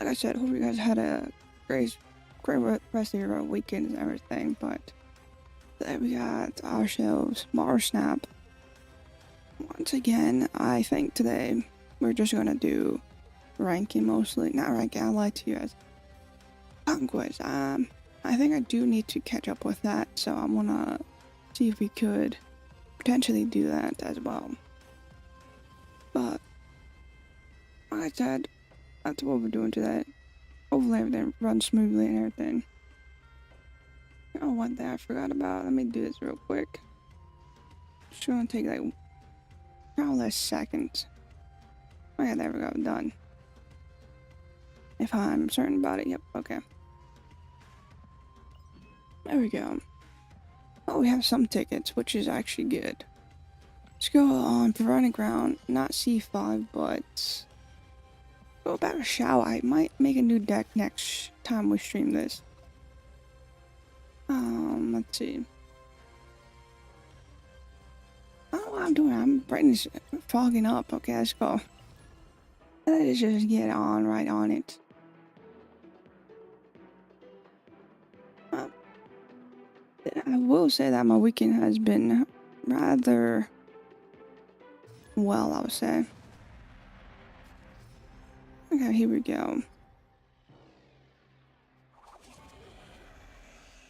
like I said, hope you guys had a great rest of your weekend and everything. But today we got ourselves Mars Snap. Once again, I think today we're just gonna do ranking mostly. Not ranking, I lied to you guys. Conquest. I think I do need to catch up with that, so I'm gonna see if we could potentially do that as well. But like I said, that's what we're doing today. Hopefully everything runs smoothly and everything. Oh, one thing I forgot about. Let me do this real quick. It's gonna take like probably a second. Okay, there we go, done. If I'm certain about it, yep, okay. There we go. Oh, we have some tickets, which is actually good. Let's go on providing ground, not C5, but go back to Shao. I might make a new deck next time we stream this. Let's see. I don't know what I'm doing. I'm brighten this, fogging up. Okay, let's go. Let's just get on right on it. I will say that my weekend has been rather well, I would say. Okay, here we go.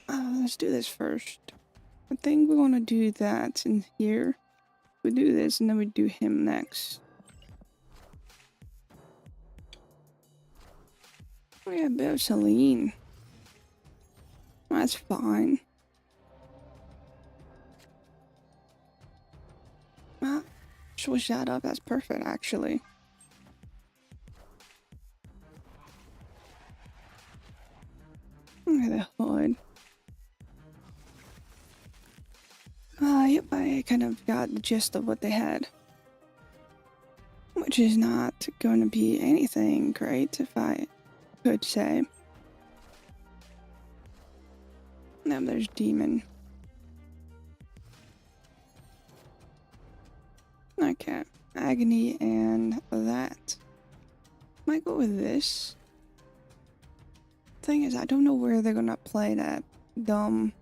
Let's do this first. I think we're gonna do that in here. We do this and then we do him next. We have a bit of Celine. That's fine. Switch that up. That's perfect, actually. Okay, the hood. Yep, I kind of got the gist of what they had. Which is not going to be anything great, if I could say. Now there's Demon. Okay, Agony and that. Might go with this. Thing is, I don't know where they're gonna play that dumb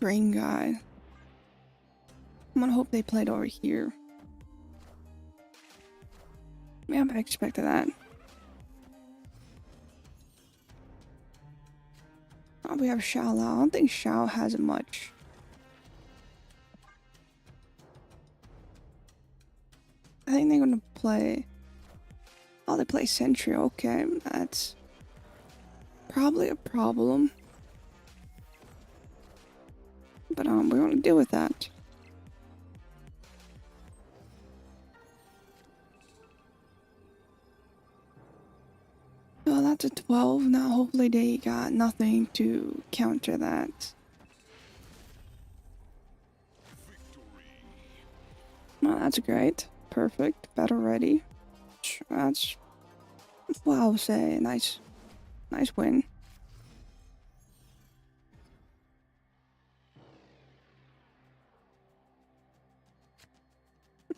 green guy. I'm gonna hope they played over here. Yeah, I expected that. Oh, we have Shao Lao. I don't think Shao has much. I think they're gonna play. Oh, they play Sentry. Okay, that's probably a problem. But we're gonna deal with that. Well, that's a 12. Now, hopefully, they got nothing to counter that. Well, that's great. Perfect. Battle ready. That's what I would say. Nice win.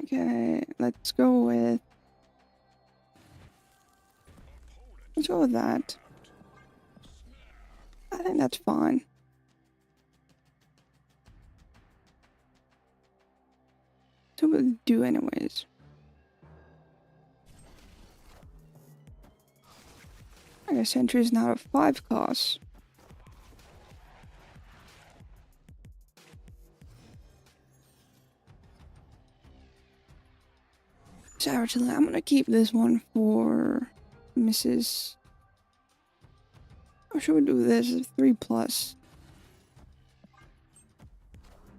Okay, let's go with that. I think that's fine. So we'll do anyways. I guess Sentry is now a 5 cost. Savagely, I'm gonna keep this one for Mrs. Or should we do this? 3+.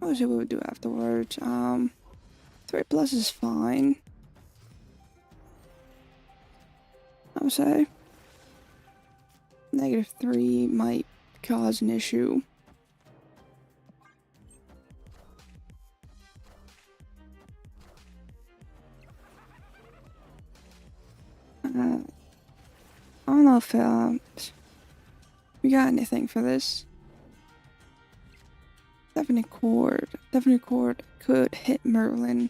I'll see what we do afterwards. 3+ is fine. I would say. -3 might cause an issue. I don't know if we got anything for this. Definitely Chord could hit Merlin,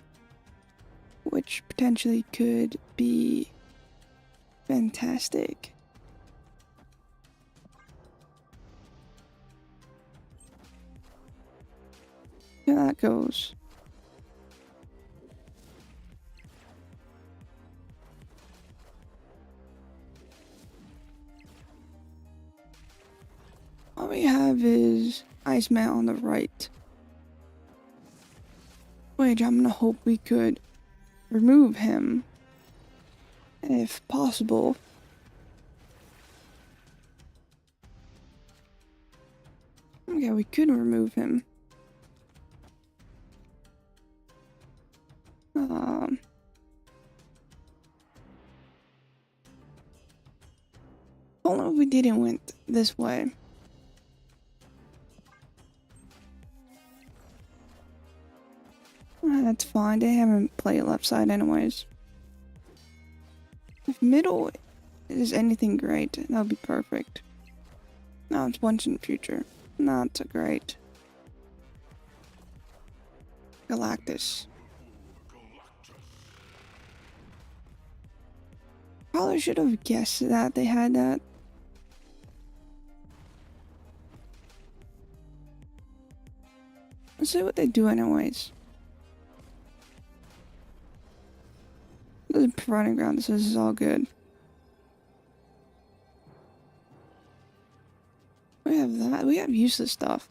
which potentially could be Fantastic. Yeah, that goes. All we have is Iceman on the right. Which I'm gonna hope we could remove him. If possible. Okay, we could remove him. Only if we didn't went this way. That's fine, they haven't played left side anyways. If middle is anything great, that would be perfect. No, it's once in the future. Not so great. Galactus. Probably should have guessed that they had that. Let's see what they do anyways. This is providing ground, so this is all good. We have that. We have useless stuff.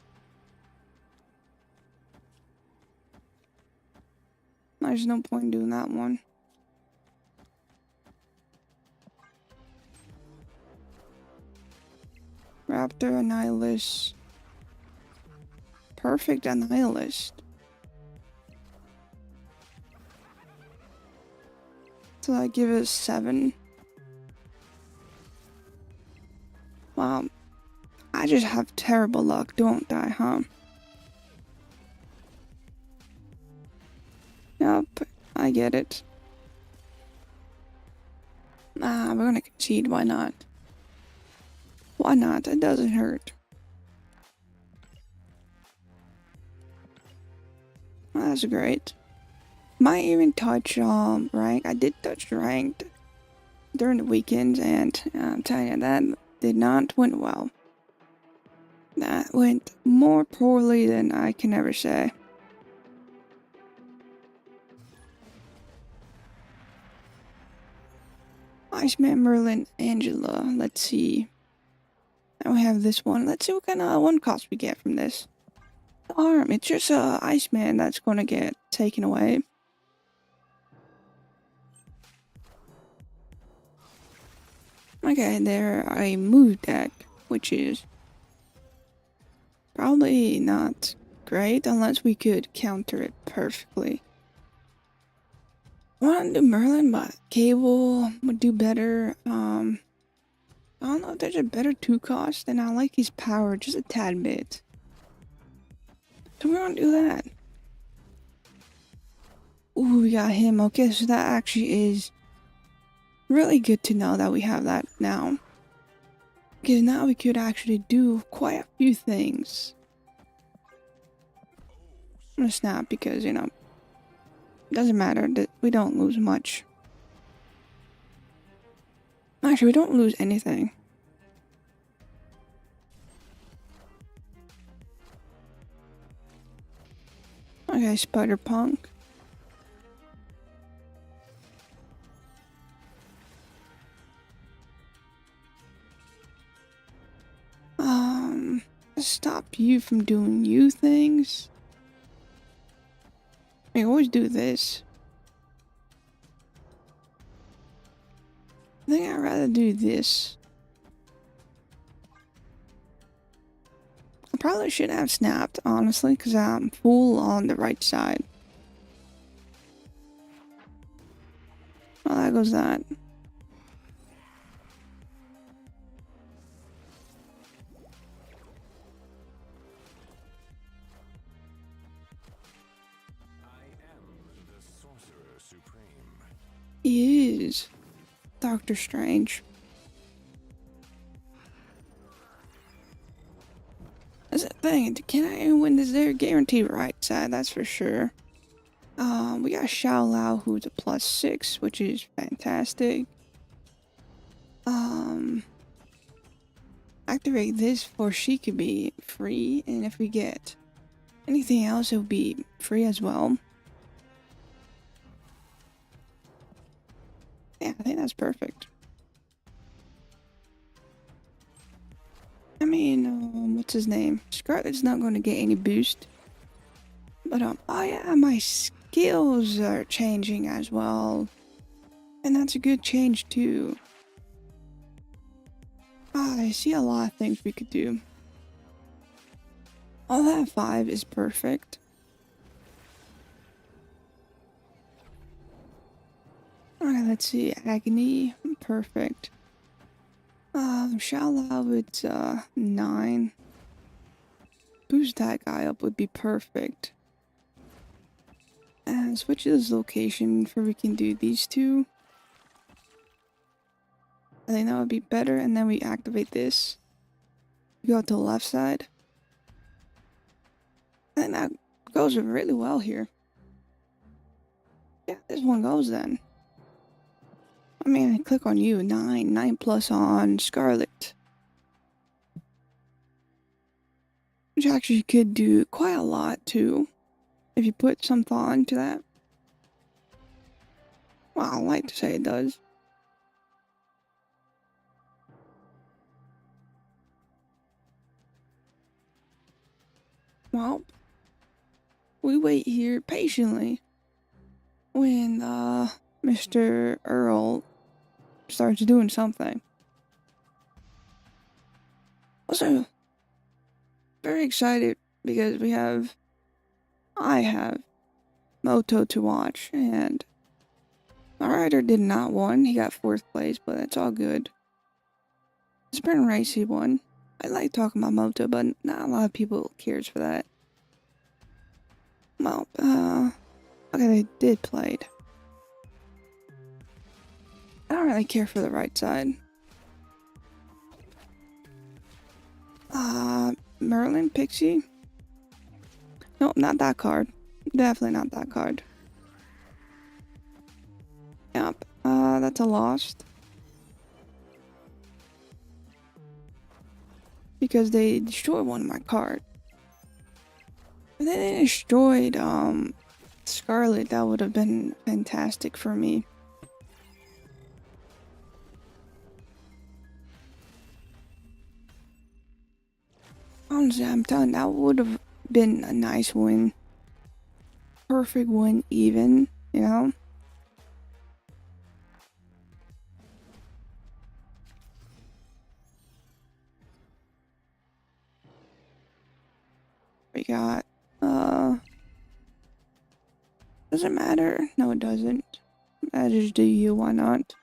There's no point in doing that one. Raptor, Annihilus. Perfect Annihilus. So I give it a 7. Wow. I just have terrible luck, don't I, huh? Yup, I get it. Nah, we're gonna concede, why not? Why not? It doesn't hurt. That's great. Might even touch rank. I did touch ranked during the weekends, and I'm telling you, that did not went well. That went more poorly than I can ever say. Iceman, Merlin, Angela. Let's see. Now we have this one. Let's see what kind of one cost we get from this. The arm. It's just Iceman that's going to get taken away. Okay, they're a move deck, which is probably not great unless we could counter it perfectly. I want to do Merlin, but Cable would do better. I don't know if there's a better 2 cost, and I like his power just a tad bit. So we're gonna do that. Ooh, we got him. Okay, so that actually is really good to know that we have that now. Because now we could actually do quite a few things. I'm gonna snap because, you know, it doesn't matter that we don't lose much. Actually, we don't lose anything. Okay, Spider-Punk. Stop you from doing you things. I always do this. I think I'd rather do this. I probably should have snapped, honestly, because I'm full on the right side. Well, there goes that. He is Doctor Strange. That's the thing. Can I win this? They're guaranteed right side, that's for sure. We got Xiao Lao, who's a +6, which is fantastic. activate this for she could be free, and if we get anything else, it'll be free as well. Yeah, I think that's perfect. I mean, what's his name? Scarlet's not going to get any boost. But, oh yeah, my skills are changing as well. And that's a good change too. I see a lot of things we could do. All that 5 is perfect. Alright, let's see. Agony, perfect. Shallow, it's 9. Boost that guy up would be perfect. And switch this location for we can do these two. I think that would be better, and then we activate this. We go to the left side. And that goes really well here. Yeah, this one goes then. I mean, I click on you. 9 plus on Scarlet. Which actually could do quite a lot too, if you put some thought into that. Well, I like to say it does. Well, we wait here patiently when Mr. Earl starts doing something. Also, very excited because I have Moto to watch, and my rider did not win. He got 4th place, but it's all good. Sprint race he won. I like talking about Moto, but not a lot of people cares for that. Well, okay, they did played. I don't really care for the right side. Merlin Pixie? Nope, not that card. Definitely not that card. Yep, that's a lost. Because they destroyed one of my cards. If they destroyed, Scarlet, that would have been fantastic for me. Honestly, I'm telling you, that would have been a nice win. Perfect win, even, you know? We got, does it matter? No, it doesn't. I just do you, why not?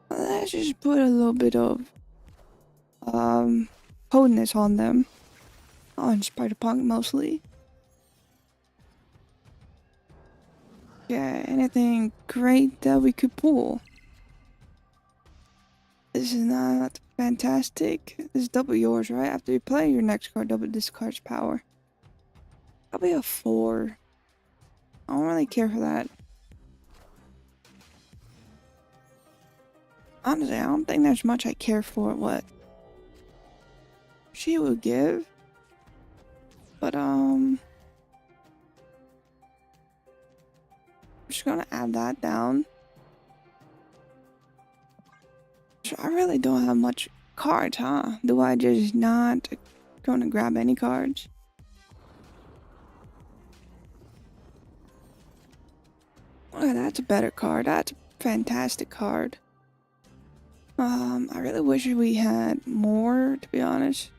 Let's just put a little bit of, coldness on them. On Spider-Punk mostly. Yeah, anything great that we could pull. This is not fantastic. This is double yours, right? After you play your next card, double this card's power. Probably a 4. I don't really care for that. Honestly, I don't think there's much I care for what she would give. But, I'm just gonna add that down. So I really don't have much cards, huh? Do I just not gonna grab any cards? Oh, that's a better card. That's a fantastic card. I really wish we had more, to be honest.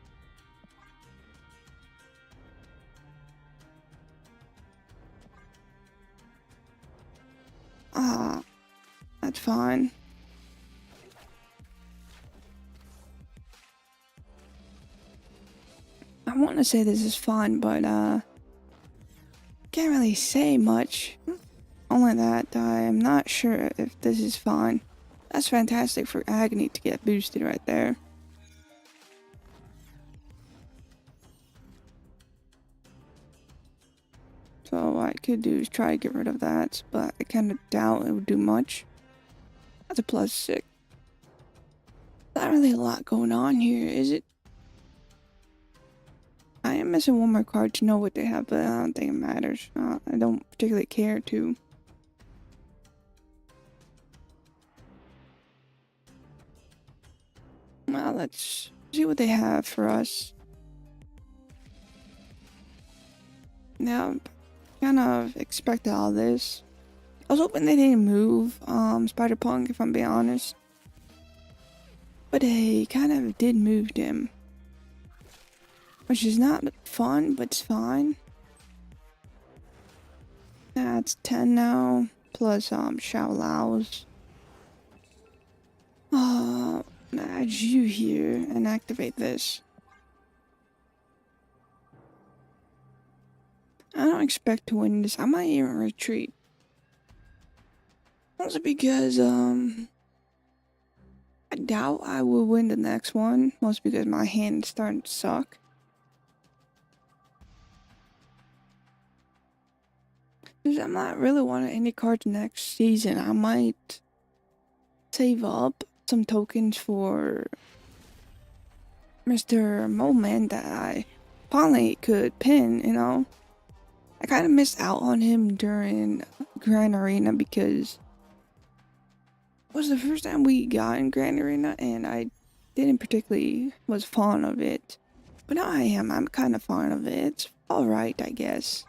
That's fine. I want to say this is fine, but, can't really say much. Only that I am not sure if this is fine. That's fantastic for Agony to get boosted right there. So what I could do is try to get rid of that, but I kind of doubt it would do much. That's a +6. I Not really a lot going on here, is it? I am missing one more card to know what they have, but I don't think it matters. I don't particularly care to. Well, let's see what they have for us. Now, kind of expected all this. I was hoping they didn't move Spider-Punk, if I'm being honest. But they kind of did move him. Which is not fun, but it's fine. That's 10 now. Plus, Xiao Lao's. Add you here and activate this. I don't expect to win this. I might even retreat. Also because, I doubt I will win the next one. Mostly because my hand is starting to suck. Because I'm not really wanting any cards next season. I might save up some tokens for Mr. Moment that I finally could pin, you know. I kind of missed out on him during Grand Arena because it was the first time we got in Grand Arena and I didn't particularly was fond of it. But now I am. I'm kind of fond of it. It's alright, I guess.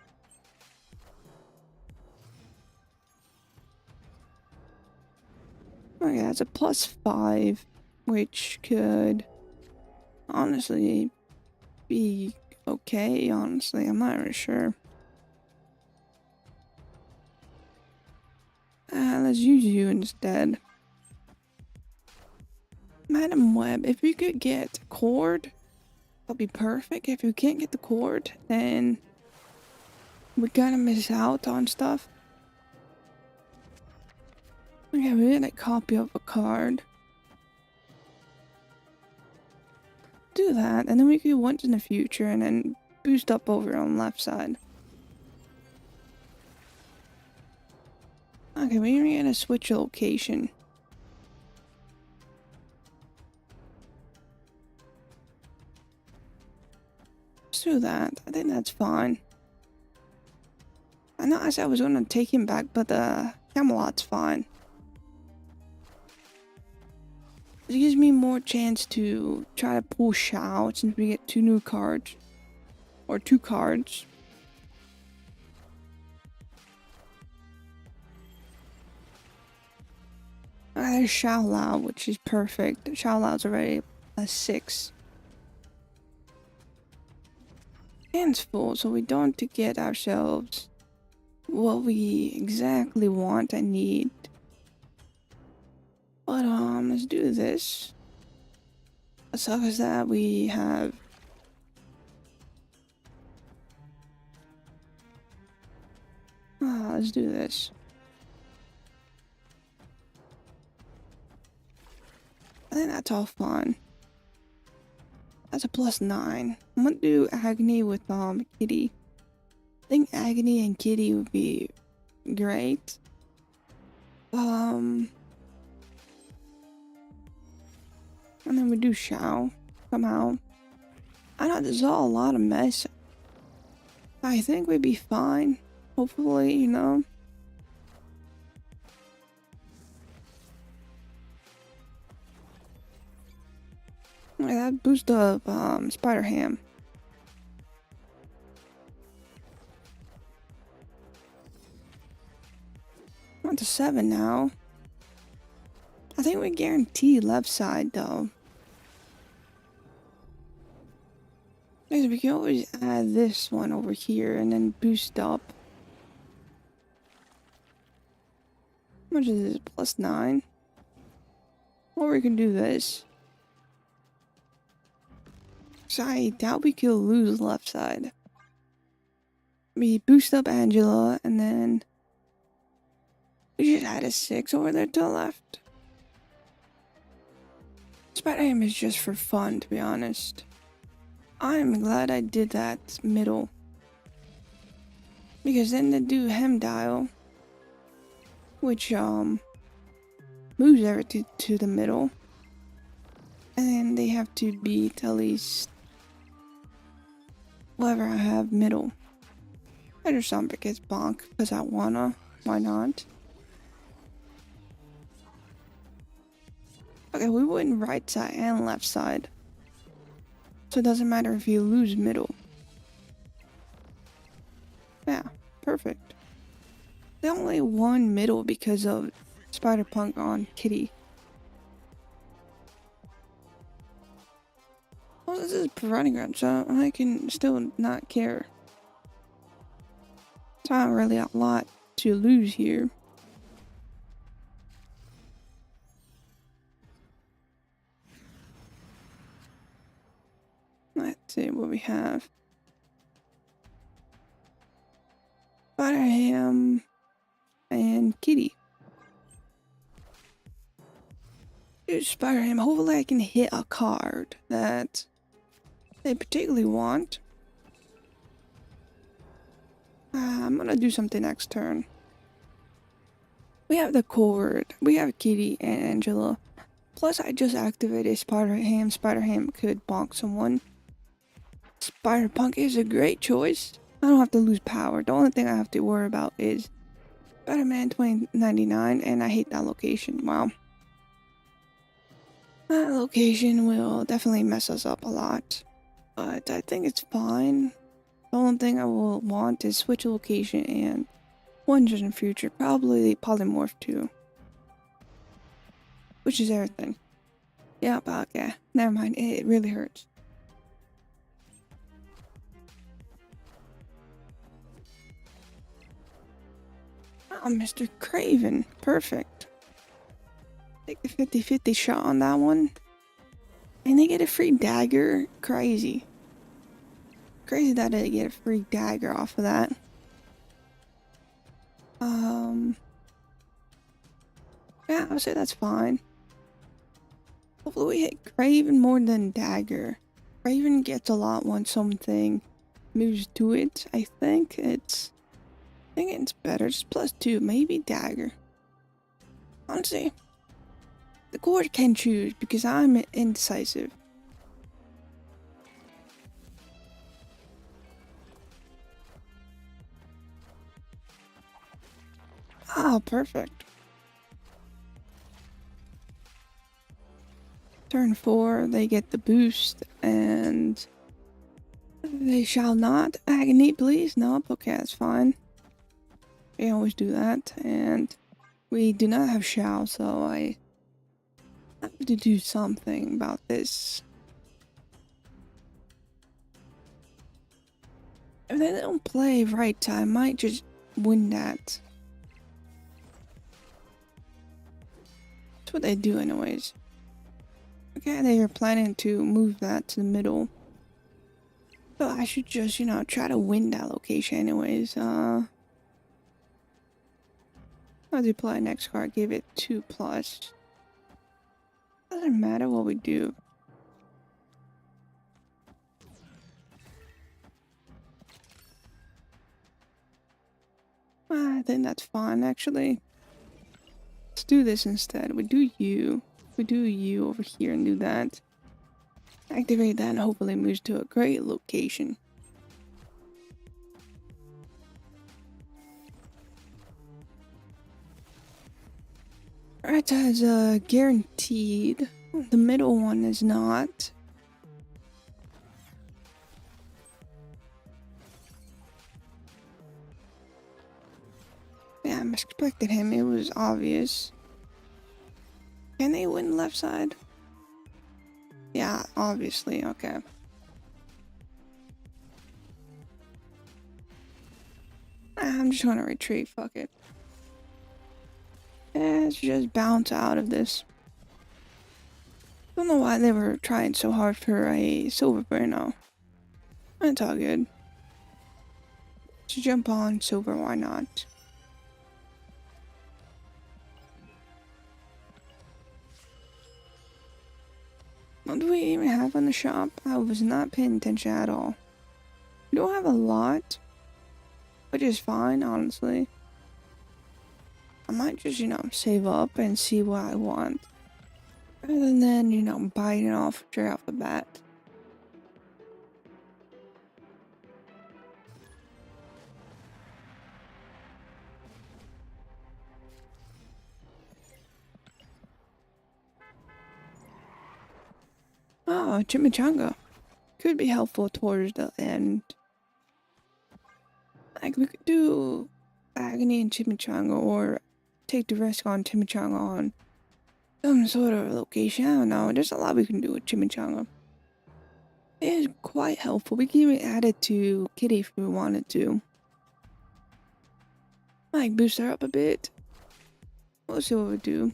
Okay, that's a +5, which could honestly be okay, honestly. I'm not really sure. Let's use you instead. Madam Web, if you could get cord, that'll be perfect. If you can't get the cord, then we kind of miss out on stuff. Okay, we get a copy of a card. Do that, and then we could once in the future and then boost up over on the left side. Okay, we're gonna switch location. Let's do that. I think that's fine. I know I said I was gonna take him back, but Camelot's fine. It gives me more chance to try to pull Shao since we get 2 new cards. Or 2 cards. There's Xiao Lao, which is perfect. Xiao Lao's already a 6. Hand's full, so we don't have to get ourselves what we exactly want and need. But let's do this. It sucks that we have let's do this. I think that's all fun. That's a +9. I'm gonna do Agony with Kitty. I think Agony and Kitty would be great. And then we do Xiao somehow. I know there's all a lot of mess. I think we'd be fine. Hopefully, you know. Like that boost of Spider Ham. On to 7 now. I think we guarantee left side though. Because we can always add this one over here and then boost up. How much is this? +9. Or we can do this. So I doubt we could lose left side. We boost up Angela and then we just add a 6 over there to the left. Spider-Ham is just for fun, to be honest. I'm glad I did that middle. Because then they do Hem Dial, which moves everything to the middle. And then they have to beat at least whatever I have middle. I just some gets bonk because I wanna. Why not? Okay, we win right side and left side. So it doesn't matter if you lose middle. Yeah, perfect. They only won middle because of Spider-Punk on Kitty. Well, this is providing ground, so I can still not care. It's not really a lot to lose here. Let's see what we have. Spider-Ham and Kitty. Dude, Spider-Ham, hopefully I can hit a card that they particularly want. I'm gonna do something next turn. We have the cord, we have Kitty and Angela. Plus I just activated Spider-Ham. Spider-Ham could bonk someone. Spider-Punk is a great choice. I don't have to lose power. The only thing I have to worry about is Spider-Man 2099, and I hate that location. Wow. That location will definitely mess us up a lot. But I think it's fine. The only thing I will want is switch location and Wonders in future. Probably Polymorph too. Which is everything. Yeah, but okay. Never mind. It really hurts. Oh, Mr. Craven. Perfect. Take the 50-50 shot on that one. And they get a free dagger. Crazy. Crazy that they get a free dagger off of that. Yeah, I would say that's fine. Hopefully we hit Craven more than dagger. Craven gets a lot once something moves to it. I think it's better. Just +2, maybe dagger. Honestly, the court can choose because I'm indecisive. Oh, perfect. Turn 4, they get the boost, and they shall not. Agony, please. Nope, okay, that's fine. We always do that, and we do not have shall, so I have to do something about this. If they don't play right, I might just win that. That's what they do anyways. Okay, they are planning to move that to the middle. So I should just, try to win that location anyways. I'll deploy next card, give it 2+. Doesn't matter what we do. I think that's fine actually. Let's do this instead. We do you over here and do that. Activate that and hopefully moves to a great location. Right, as guaranteed. The middle one is not. Yeah, I expected him. It was obvious. Can they win left side? Yeah, obviously. Okay. I'm just gonna retreat. Fuck it. Let's just bounce out of this. Don't know why they were trying so hard for a silver burnout. It's all good. To jump on silver, why not? What do we even have in the shop? I was not paying attention at all. We don't have a lot, which is fine, honestly. I might just, save up and see what I want. rather than, you know, biting off straight off the bat. Oh, chimichanga could be helpful towards the end. Like, we could do agony and chimichanga, or take the risk on chimichanga on some sort of location. I don't know. There's a lot we can do with chimichanga. It is quite helpful. We can even add it to Kitty if we wanted to. Like, boost her up a bit. We'll see what we do.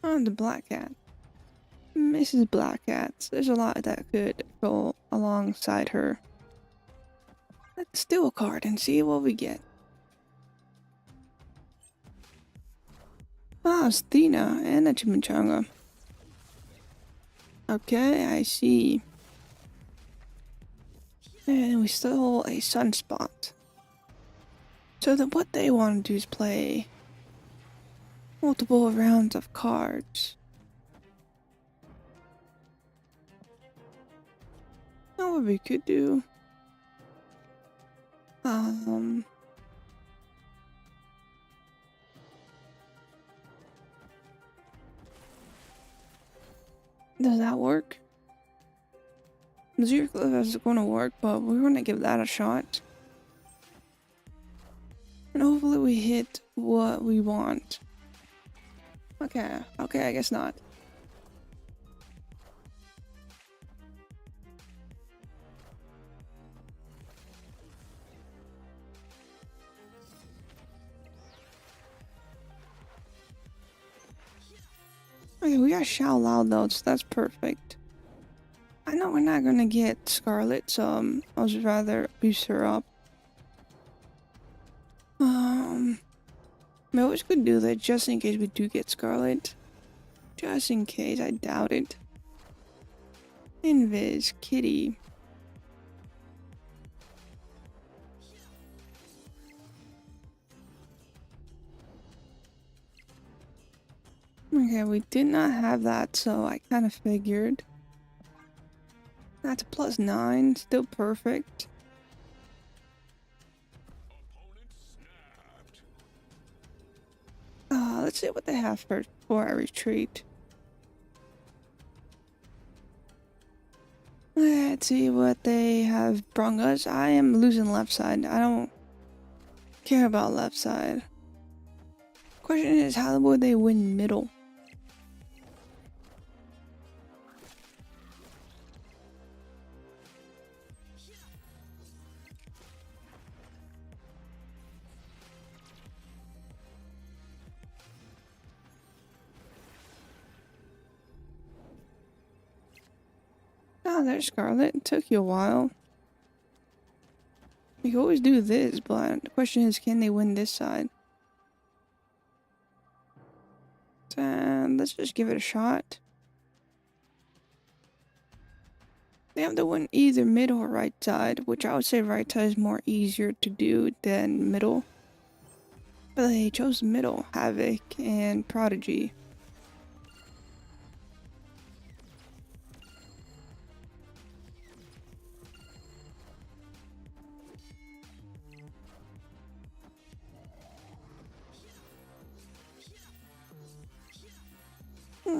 On the Black Cat. Mrs. Black Cat. There's a lot that could go alongside her. Let's steal a card and see what we get. Ah, it's Tina and a chimichanga. Okay, I see. And we stole a sunspot. So then what they want to do is play multiple rounds of cards. Now what we could do. Does that work? Zero Cliff is going to work, but we're going to give that a shot. And hopefully we hit what we want. Okay, I guess not. Okay, we got Shao Lao though, so that's perfect. I know we're not gonna get Scarlet, so I'll just rather boost her up. We always could do that just in case we do get Scarlet. Just in case, I doubt it. Invis, Kitty. Okay, we did not have that, so I kind of figured. That's a +9, still perfect. Let's see what they have first before I retreat. Let's see what they have brung us. I am losing left side. I don't care about left side. Question is, how would they win middle? Oh, there's Scarlet. It took you a while. You can always do this, but the question is, can they win this side? And let's just give it a shot. They have to win either middle or right side, which I would say right side is more easier to do than middle. But they chose middle, Havoc and Prodigy.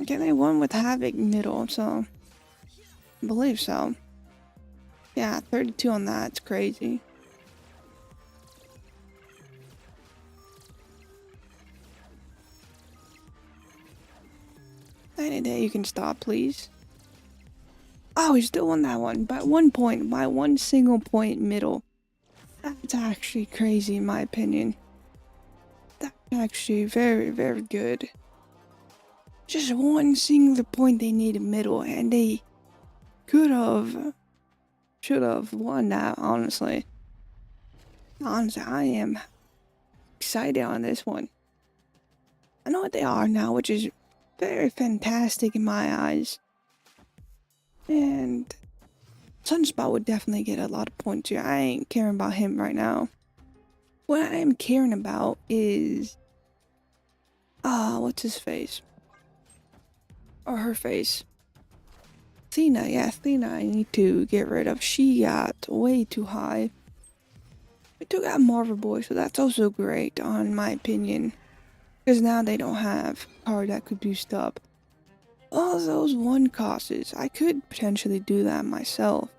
Okay, they won with Havoc middle, so I believe so. Yeah, 32 on that. It's crazy. Any day you can stop, please. Oh, he still won that one by 1 point, by 1 single point middle. That's actually crazy in my opinion. That's actually very, very good. Just 1 single point they needed middle, and they should have won that, honestly. Honestly, I am excited on this one. I know what they are now, which is very fantastic in my eyes. And Sunspot would definitely get a lot of points here. I ain't caring about him right now. What I am caring about is... what's his face? or her face. Athena, yeah, Athena I need to get rid of. She got way too high. We took out Marvel Boy, so that's also great, on my opinion. Because now they don't have a card that could boost up all those one costs. I could potentially do that myself.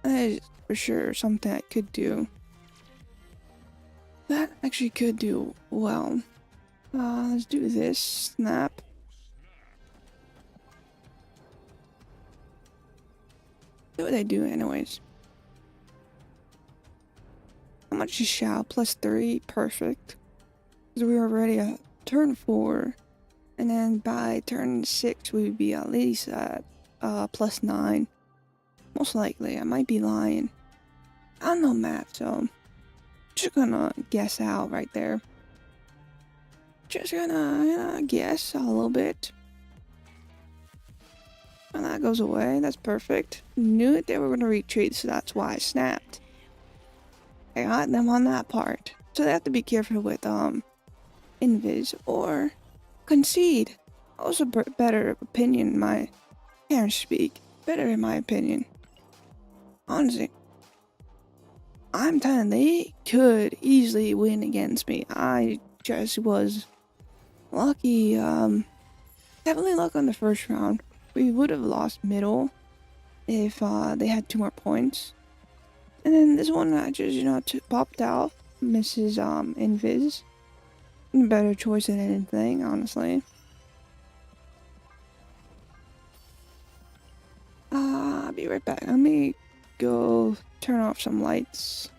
That is for sure something I could do. That actually could do well. Let's do this. Snap. What do they do anyways? How much is Shao? +3. Perfect. Because we were already at turn 4. And then by turn 6 we would be at least at +9. Most likely. I might be lying. I don't know math, so I'm just gonna guess out right there. Just gonna guess a little bit. And that goes away. That's perfect. Knew it they were gonna retreat, so that's why I snapped. I got them on that part. So they have to be careful with invis or concede. Also better opinion in my parents speak. Better in my opinion. Honestly. I'm telling they could easily win against me. I just was lucky, definitely luck on the first round. We would have lost middle if they had 2 more points. And then this one I just, popped out. Misses invis. Better choice than anything, honestly. I'll be right back. Let me go turn off some lights.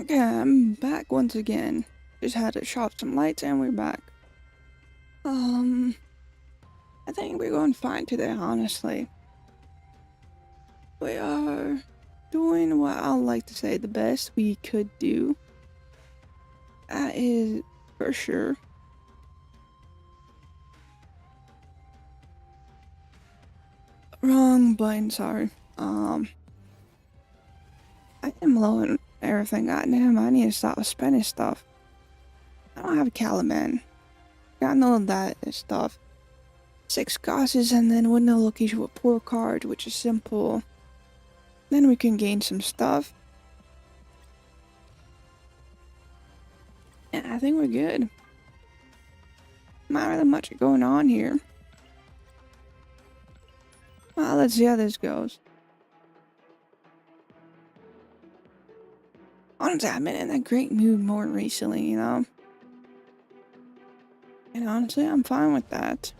Okay, I'm back once again. Just had to shop some lights and we're back. I think we're going fine today, honestly. We are doing what I like to say the best we could do. That is for sure. Wrong button, sorry. I am low on everything. Goddamn, I need to stop spending stuff. I don't have a Caliban. Got none of that stuff. 6 causes and then window location with poor cards, which is simple. Then we can gain some stuff. Yeah, I think we're good. Not really much going on here. Well, let's see how this goes. Honestly, I've been in a great mood more recently, And honestly, I'm fine with that.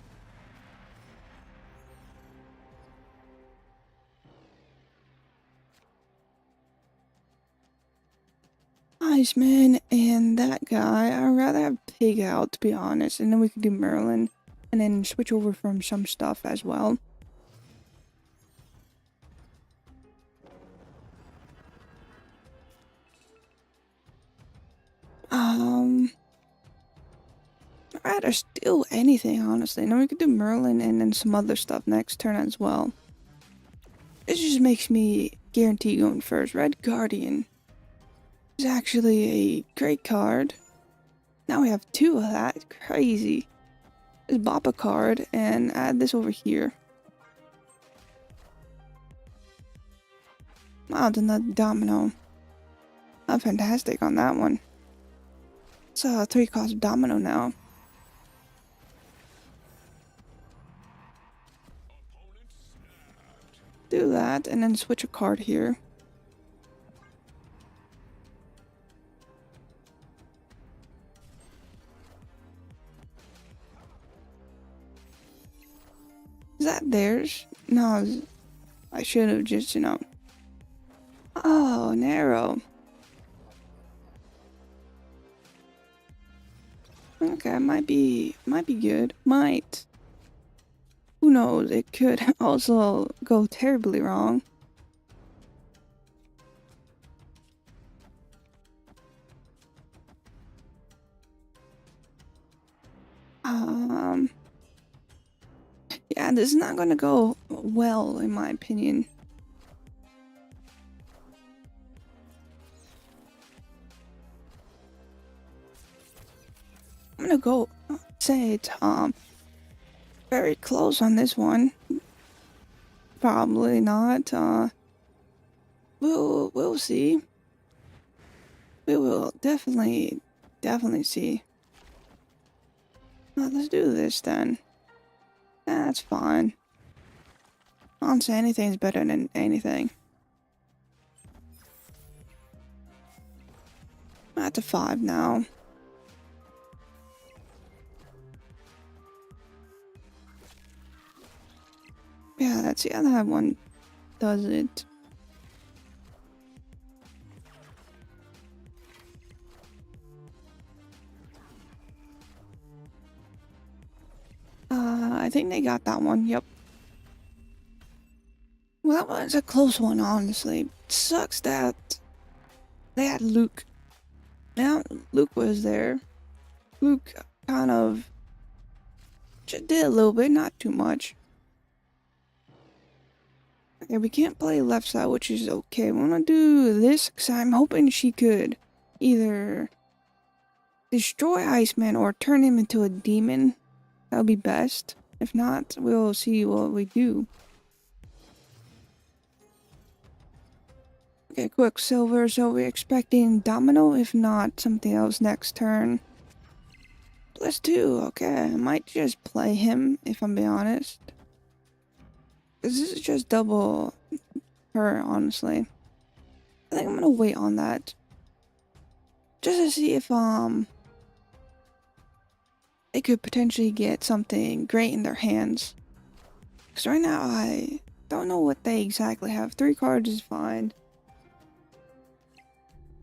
Iceman and that guy, I'd rather have Pig out, to be honest. And then we could do Merlin. And then switch over from some stuff as well. I'd rather steal anything, honestly. And then we could do Merlin and then some other stuff next turn as well. This just makes me guarantee going first. Red Guardian is actually a great card. Now we have 2 of that. Crazy. Just bop a card and add this over here. Wow, then that domino. Not fantastic on that one. It's a 3-cost domino now. Do that and then switch a card here. Is that theirs? No, I should have just, Oh, narrow. Okay, might be good. Might. Who knows? It could also go terribly wrong. Um, yeah, this is not gonna go well, in my opinion. I'm gonna go say it's very close on this one. Probably not. We'll see. We will definitely see. Let's do this then. That's fine. Honestly, anything's better than anything. At the 5 now. Yeah, let's see how that one does it. I think they got that one. Yep. Well, that was a close one, honestly. It sucks that they had Luke. Now, Luke was there. Luke kind of just did a little bit, not too much. Okay, we can't play left side, which is okay. We want to do this because I'm hoping she could either destroy Iceman or turn him into a demon. That would be best. If not, we'll see what we do. Okay, Quicksilver, so we're expecting Domino, if not something else next turn. +2, okay, I might just play him, if I'm being honest. This is just double her, honestly. I think I'm gonna wait on that. Just to see if, they could potentially get something great in their hands. Because right now, I don't know what they exactly have. 3 cards is fine.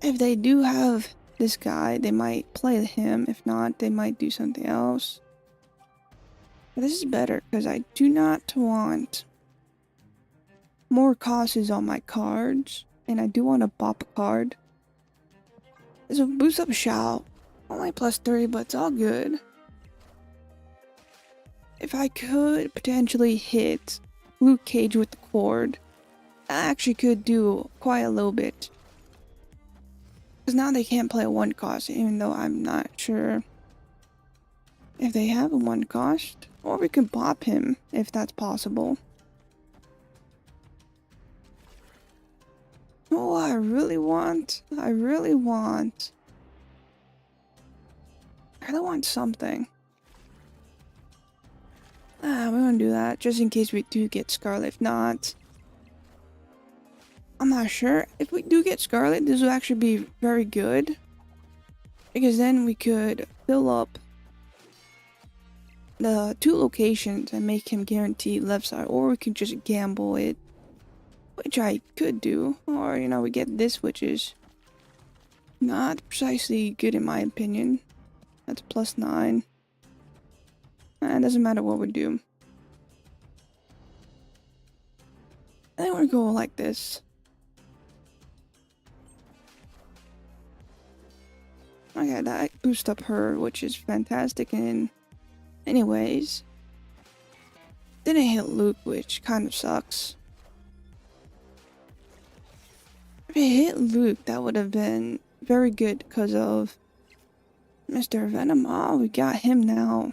If they do have this guy, they might play him. If not, they might do something else. But this is better because I do not want more costs on my cards. And I do want to pop a card. There's a boost up shout. Only +3, but it's all good. If I could potentially hit Luke Cage with the cord, I actually could do quite a little bit. Because now they can't play a 1 cost, even though I'm not sure if they have a 1 cost. Or we could pop him, if that's possible. Oh, I really want something. We're gonna do that, just in case we do get Scarlet. If not, I'm not sure. If we do get Scarlet, this will actually be very good. Because then we could fill up the 2 locations and make him guaranteed left side. Or we could just gamble it, which I could do. Or, you know, we get this, which is not precisely good in my opinion. That's +9. It doesn't matter what we do. I think we're going like this. Okay, that boosts up her, which is fantastic. And anyways, didn't hit Luke, which kind of sucks. If it hit Luke, that would have been very good because of Mr. Venom. Oh, we got him now.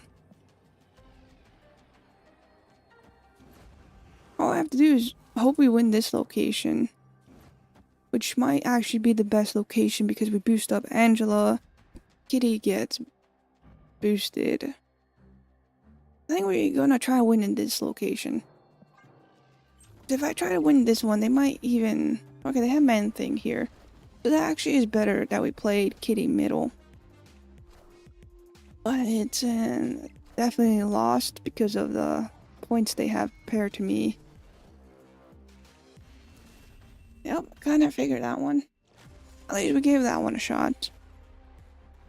All I have to do is hope we win this location, which might actually be the best location because we boost up Angela. Kitty gets boosted. I think we're gonna try winning this location. If I try to win this one, they might even... Okay, they have Man Thing here. So that actually is better that we played Kitty middle. But it's definitely lost because of the points they have paired to me. Yep, kind of figured that one. At least we gave that one a shot.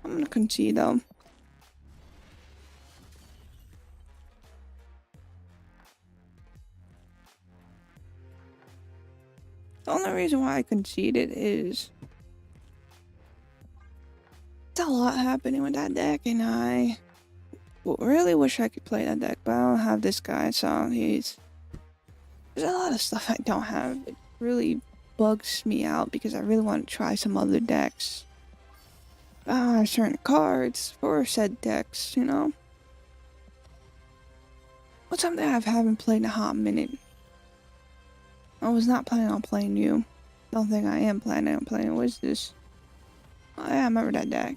I'm gonna concede though. The only reason why I conceded is it's a lot happening with that deck, and I really wish I could play that deck, but I don't have this guy, so there's a lot of stuff I don't have. It really bugs me out because I really want to try some other decks. Certain cards for said decks, you know? What's something I haven't played in a hot minute? I was not planning on playing you. Don't think I am planning on playing. What is this? Oh yeah, I remember that deck.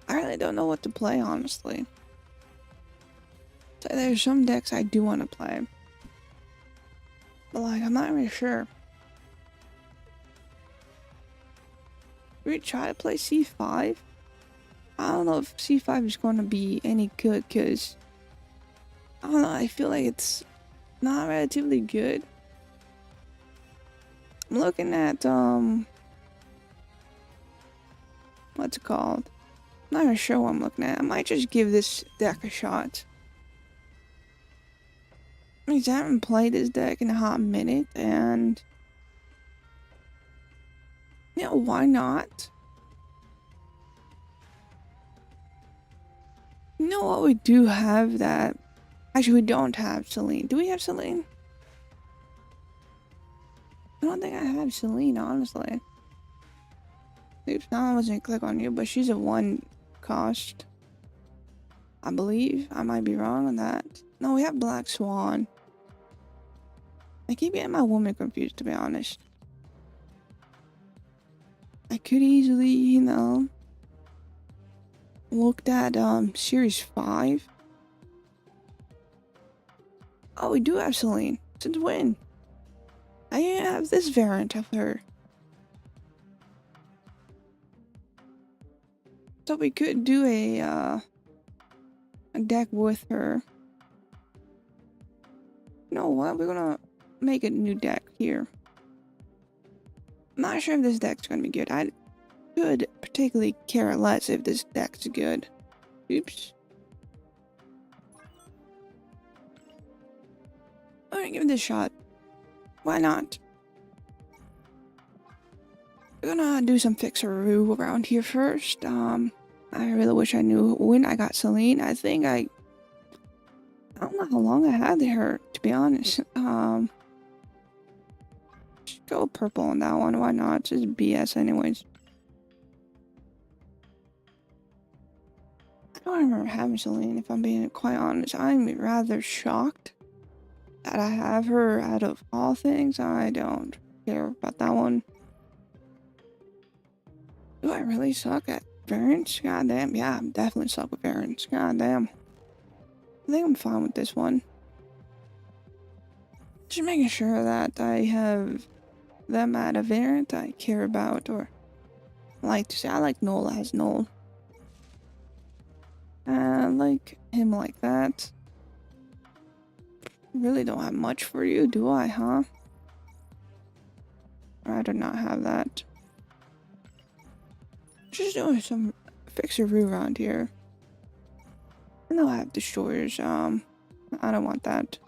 I really don't know what to play, honestly. So there's some decks I do want to play. But like, I'm not really sure. We try to play C5? I don't know if C5 is going to be any good, because I don't know, I feel like it's not relatively good. I'm looking at, what's it called? I'm not even sure what I'm looking at. I might just give this deck a shot. I mean, I haven't played this deck in a hot minute, and you know, why not? You know what, we do have that. Actually, we don't have Celine. Do we have Celine? I don't think I have Celine, honestly. Oops, now I wasn't click on you, but she's a 1 cost. I believe. I might be wrong on that. No, we have Black Swan. I keep getting my woman confused, to be honest. I could easily, you know, looked at Series 5. Oh, we do have Celine. Since when? I have this variant of her. So we could do a deck with her. You know what? We're gonna make a new deck here. I'm not sure if this deck's gonna be good. I could particularly care less if this deck's good. Oops. Alright, give it a shot. Why not? We're gonna do some fixer-oo around here first. I really wish I knew when I got Celine. I think I don't know how long I had her, to be honest. Just go purple on that one. Why not? It's just BS anyways. I don't remember having Celine, if I'm being quite honest. I'm rather shocked that I have her out of all things. I don't care about that one. Do I really suck at variants? Goddamn. Yeah, I'm definitely suck with variants. Goddamn. I think I'm fine with this one. Just making sure that I have them at a variant I care about, or like to say. I like Noel as Noel. I like him like that. Really don't have much for you, do I, huh? Rather not have that. Just doing some fixer-oo around here. I know I have destroyers. I don't want that.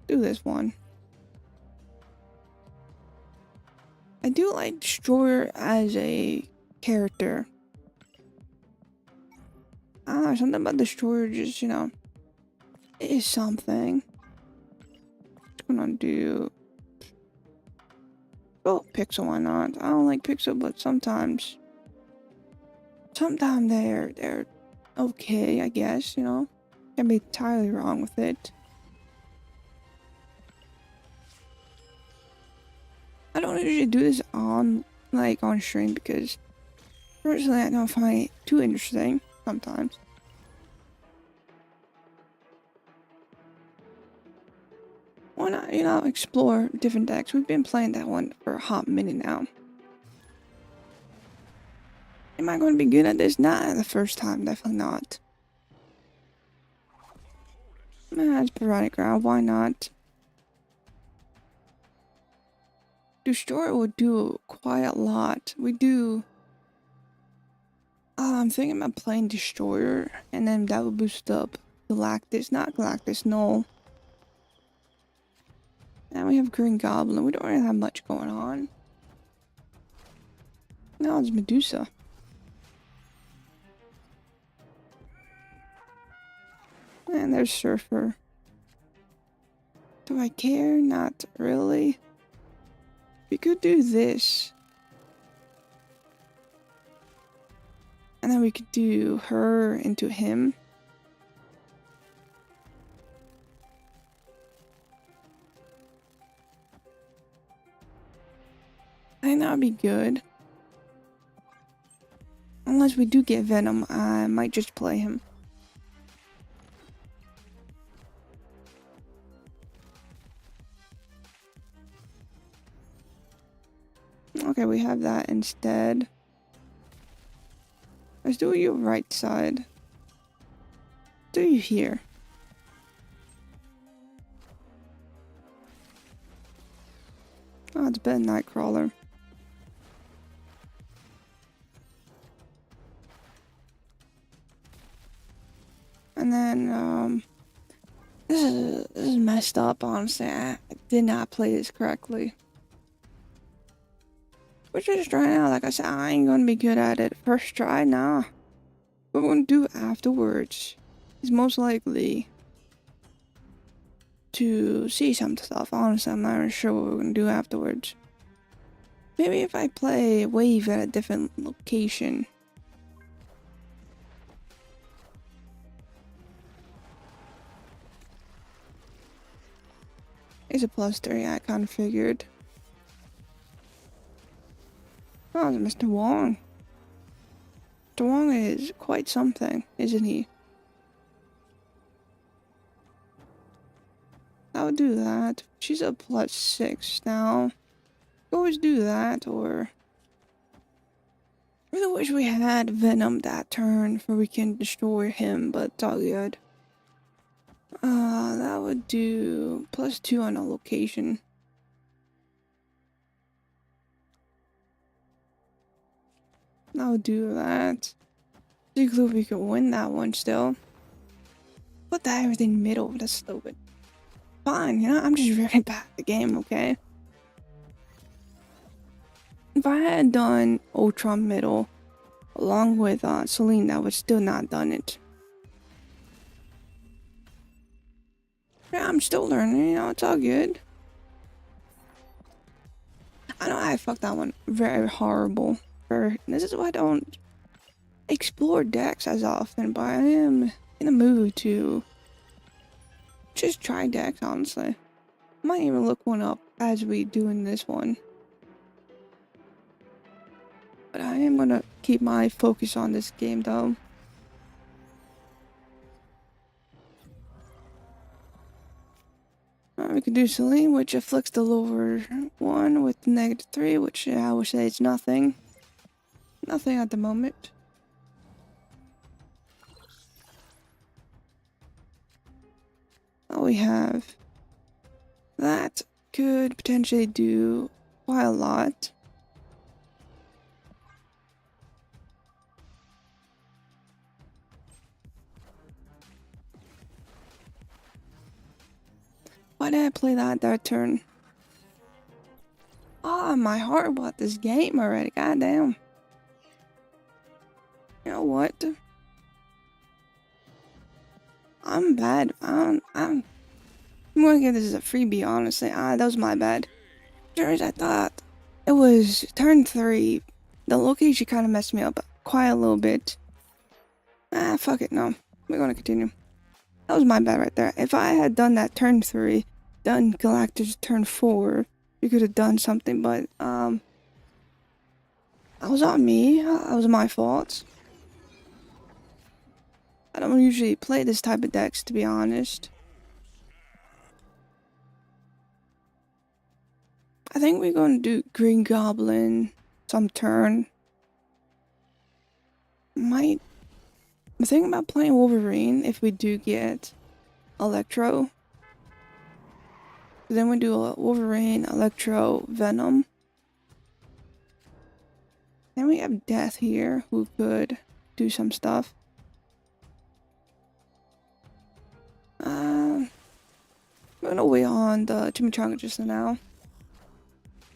Do this one. I do like Destroyer as a character. Something about Destroyer just, you know, is something. Just gonna do... Oh, Pixel, why not? I don't like Pixel, but sometimes they're okay, I guess, you know? Can't be entirely wrong with it. I don't usually do this on stream because personally I don't find it too interesting sometimes. Why not, you know, explore different decks? We've been playing that one for a hot minute now. Am I going to be good at this? Not the first time, definitely not. It's Parodic Ground, why not? Destroyer will do quite a lot. We do... I'm thinking about playing Destroyer, and then that will boost up Galactus. Not Galactus, no. Now we have Green Goblin. We don't really have much going on. Now it's Medusa. And there's Surfer. Do I care? Not really. We could do this. And then we could do her into him. I think that would be good. Unless we do get Venom, I might just play him. Okay, we have that instead. Let's do your right side. Do you here? Oh, it's been Nightcrawler. And then, this is messed up, honestly. I did not play this correctly. We're just trying out. Like I said, I ain't gonna be good at it. First try, nah. What we're gonna do afterwards is most likely to see some stuff. Honestly, I'm not even sure what we're gonna do afterwards. Maybe if I play Wave at a different location. It's a +3, I kind of figured. Oh, it's Mr. Wong. Mr. Wong is quite something, isn't he? I would do that. She's a +6 now. Always do that, or... I really wish we had Venom that turn for we can destroy him, but it's all good. That would do +2 on a location. I would do that. See if we could win that one still. Put that everything middle, that's stupid. Fine, you know, I'm just really bad at the game, okay? If I had done Ultron middle along with Celine, I would still not done it. Yeah, I'm still learning, you know, it's all good. I know I fucked that one very horrible. This is why I don't explore decks as often, but I am in a mood to just try decks, honestly. Might even look one up as we do in this one. But I am gonna keep my focus on this game though. We could do Celine, which afflicts the lower one with -3, which I would say is nothing. Nothing at the moment. We have that could potentially do quite a lot. Why did I play that turn? Ah, my heart about this game already. Goddamn. You know what? I'm bad. I'm gonna give this as a freebie, honestly. That was my bad. Sure as I thought. It was turn 3. The location kind of messed me up quite a little bit. Fuck it, no. We're gonna continue. That was my bad right there. If I had done that turn 3, done Galactus turn 4, we could have done something, but, that was on me. That was my fault. I don't usually play this type of decks, to be honest. I think we're gonna do Green Goblin some turn. I'm thinking about playing Wolverine if we do get Electro. Then we do a Wolverine, Electro, Venom. Then we have Death here, who could do some stuff. Going away on the chimichanga just now.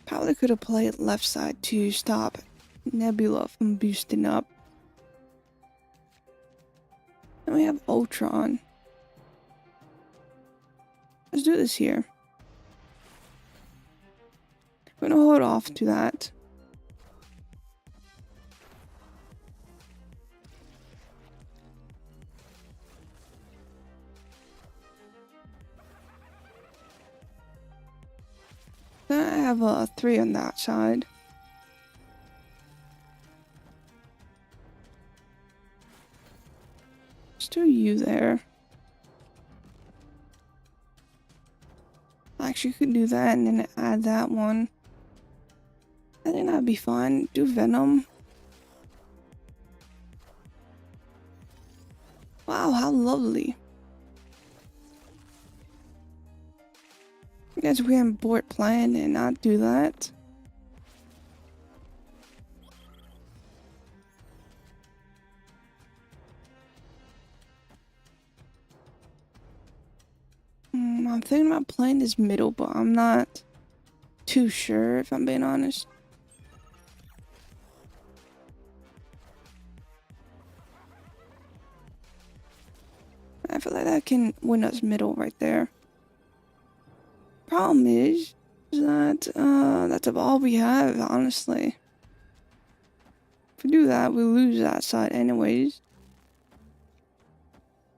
Probably could have played left side to stop Nebula from boosting up. Then we have Ultron. Let's do this here. I'm gonna hold off to that. Then I have a 3 on that side. Let's do you there. Actually, could do that and then add that one. I think that'd be fun. Do Venom. Wow, how lovely. I guess we can abort plan and not do that. I'm thinking about playing this middle, but I'm not too sure if I'm being honest. I feel like that can win us middle right there. Problem is that that's all we have, honestly. If we do that, we lose that side anyways.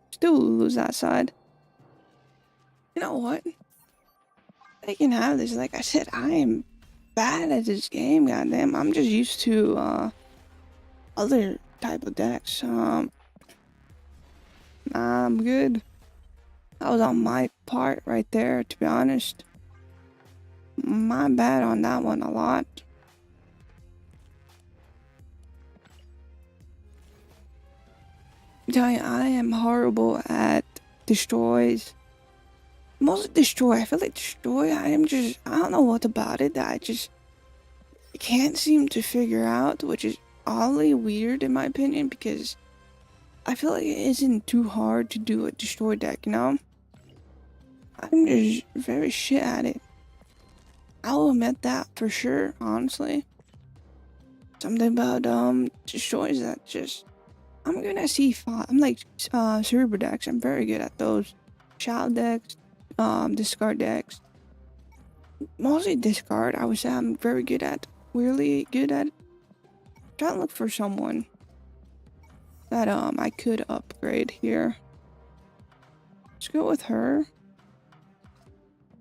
Still lose that side. You know what? They can have this. Like I said, I am bad at this game, goddamn. I'm just used to other type of decks. Nah, I'm good. That was on my part right there, to be honest. My bad on that one a lot. I'm telling you, I am horrible at destroys. Mostly destroy. I feel like destroy, I don't know what about it that I just can't seem to figure out, which is oddly weird in my opinion, because I feel like it isn't too hard to do a destroy deck, you know? I'm just very shit at it. I'll admit that for sure, honestly. Something about destroys that just, I'm good at C5. I'm like cerebral decks. I'm very good at those. Child decks, discard decks. Mostly discard, I would say I'm very good at. Really good at. Trying to look for someone that I could upgrade here. Let's go with her.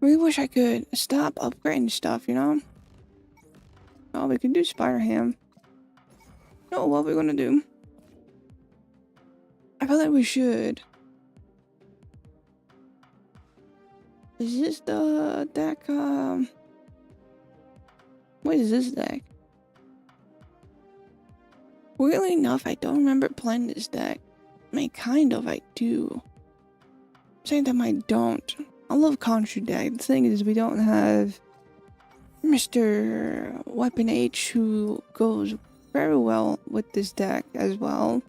Really wish I could stop upgrading stuff, you know? Oh, we could do Spider-Ham. No, what we're gonna do? I feel like we should. Is this the deck? What is this deck? Weirdly enough, I don't remember playing this deck. I mean, kind of, I do. Same time, I don't. I love Contra deck. The thing is, we don't have Mr. Weapon H, who goes very well with this deck as well.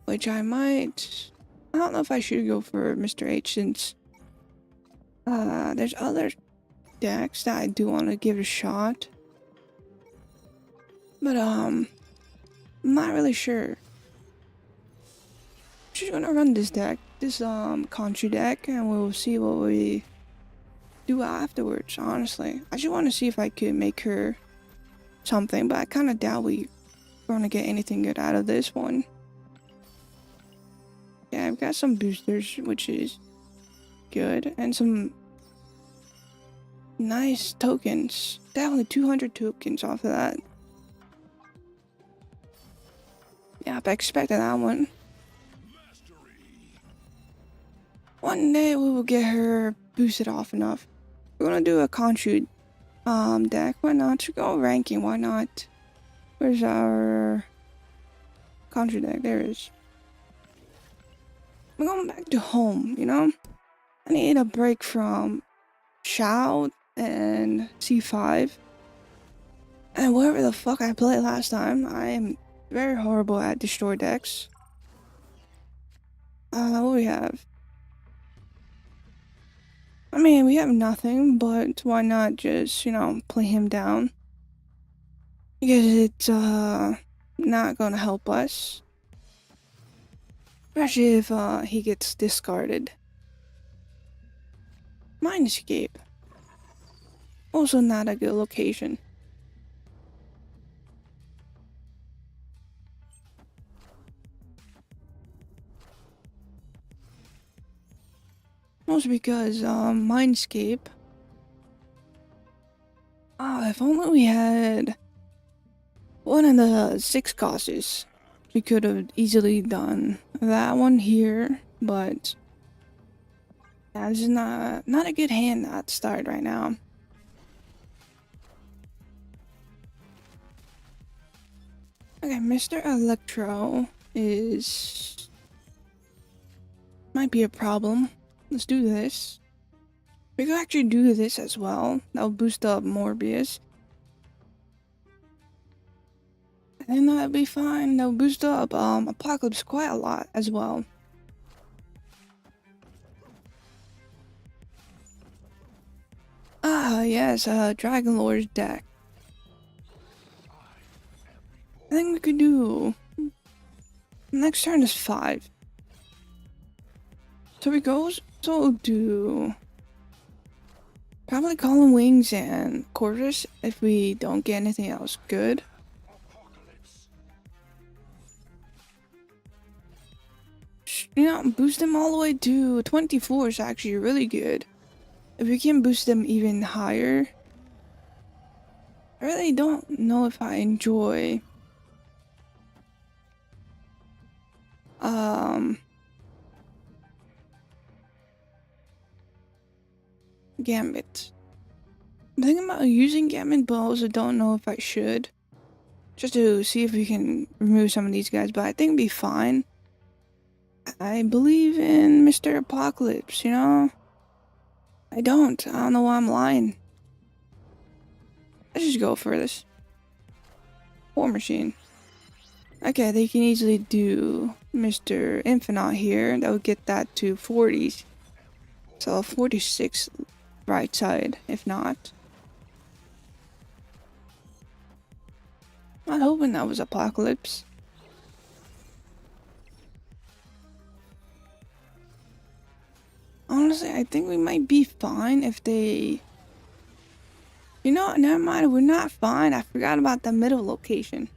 Which I might. I don't know if I should go for Mr. H since there's other decks that I do want to give a shot. But I'm not really sure. Just gonna run this deck, this Contra deck, and we'll see what we do afterwards, honestly. I just want to see if I could make her something, but I kind of doubt we're gonna get anything good out of this one. Yeah, I've got some boosters, which is good, and some nice tokens. Definitely 200 tokens off of that. Yeah, I expected that one. One day we will get her boosted off enough. We're gonna do a Contra deck. Why not? To go ranking, why not? Where's our Contra deck? There it is. I'm going back to home, you know? I need a break from Child and C5. And whatever the fuck I played last time. I am very horrible at destroy decks. What do we have? I mean, we have nothing, but why not just, play him down? Because it's, not gonna help us. Especially if, he gets discarded. Minescape. Also not a good location. Mostly because, Minescape. Ah, if only we had one of the 6 causes. We could have easily done that one here, but yeah, this is not a good hand at start right now. Okay, Mr. Electro might be a problem. Let's do this. We could actually do this as well. That'll boost up Morbius. And that'll be fine. That'll boost up Apocalypse quite a lot as well. Ah, yes, Dragon Lord's deck. I think we could do... Next turn is 5. So we go, so do... Probably Colin Wings and Quarters if we don't get anything else good. Boost them all the way to 24 is actually really good. If we can boost them even higher. I really don't know if I enjoy Gambit. I'm thinking about using Gambit, but I also don't know if I should. Just to see if we can remove some of these guys, but I think it'd be fine. I believe in Mr. Apocalypse, I don't know why I'm lying. Let's just go for this. War Machine. Okay, they can easily do Mr. Infinite here. That would get that to 40s. So 46 right side, if not. I'm hoping that was Apocalypse. Honestly, I think we might be fine if they... never mind, we're not fine. I forgot about the middle location.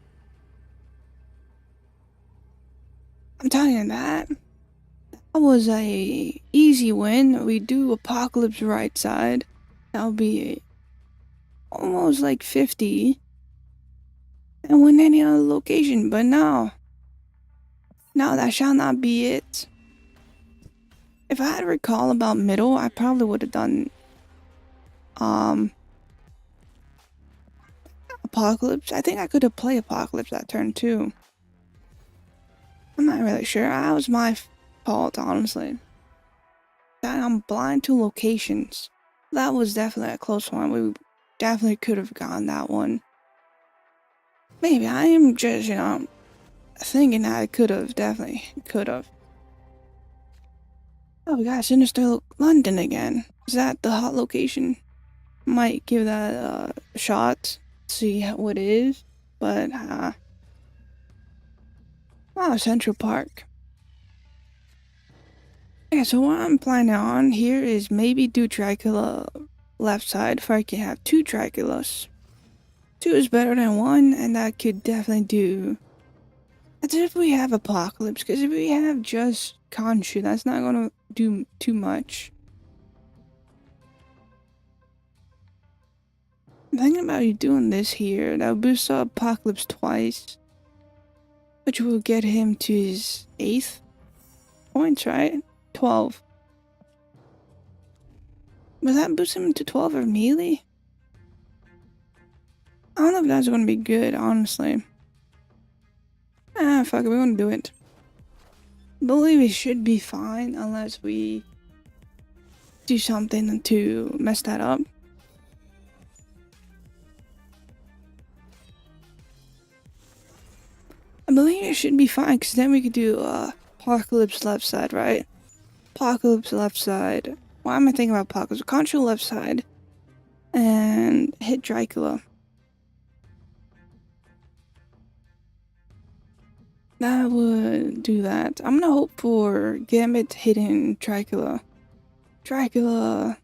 I'm telling you that was a easy win. We do Apocalypse right side. That'll be almost like 50. And win any other location, but no. No, that shall not be it. If I had to recall about middle, I probably would have done Apocalypse. I think I could have played Apocalypse that turn too. I'm not really sure. That was my fault, honestly. That I'm blind to locations. That was definitely a close one. We definitely could have gotten that one. Maybe I am just, thinking that I could have. Definitely could have. Oh, we got Sinister London again. Is that the hot location? Might give that a shot. See what it is. But, oh, Central Park. Yeah, so what I'm planning on here is maybe do Dracula left side if I can have 2 Draculas. 2 is better than 1, and that could definitely do. That's if we have Apocalypse, because if we have just Khonshu, that's not gonna do too much. I'm thinking about you doing this here. That'll boost up Apocalypse twice, which will get him to his 8th points, right? 12. Will that boost him to 12 immediately? I don't know if that's gonna be good, honestly. Fuck it, we're gonna do it. I believe it should be fine unless we do something to mess that up. I believe it should be fine because then we could do Apocalypse left side, right? Apocalypse left side. Why am I thinking about Pac? Because control left side and hit Dracula. That would do that. I'm gonna hope for Gambit hitting Dracula. Dracula.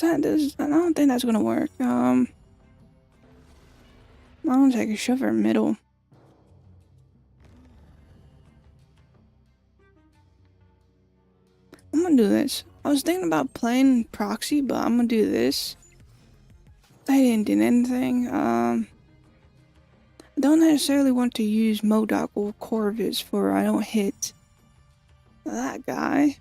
I don't think that's gonna work. I don't think I can shove her middle. I'm gonna do this. I was thinking about playing proxy, but I'm gonna do this. I didn't do anything. I don't necessarily want to use Modoc or Corvus for I don't hit that guy.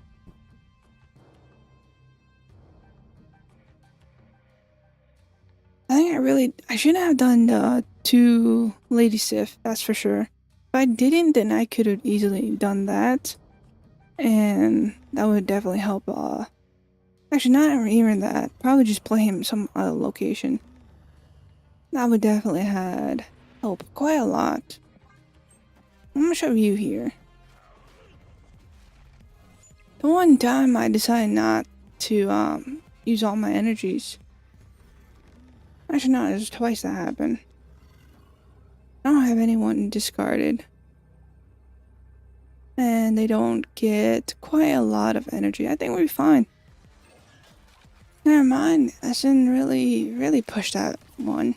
I shouldn't have done the 2 Lady Sif, that's for sure. If I didn't, then I could have easily done that. And that would definitely help, actually not even that, probably just play him some other location. That would definitely had help quite a lot. I'm gonna show you here. The one time I decided not to, use all my energies. Actually, no, there's twice that happened. I don't have anyone discarded. And they don't get quite a lot of energy. I think we'll be fine. Never mind, I shouldn't really push that one.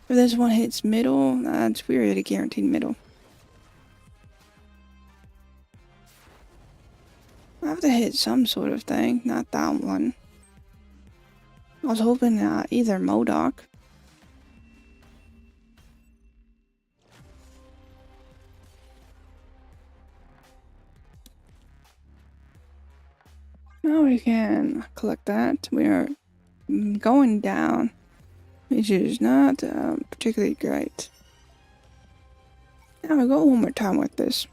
If this one hits middle, that's weird, a guaranteed middle. I have to hit some sort of thing, not that one. I was hoping either Modoc. Now we can collect that. We are going down, which is not particularly great. Now we go one more time with this.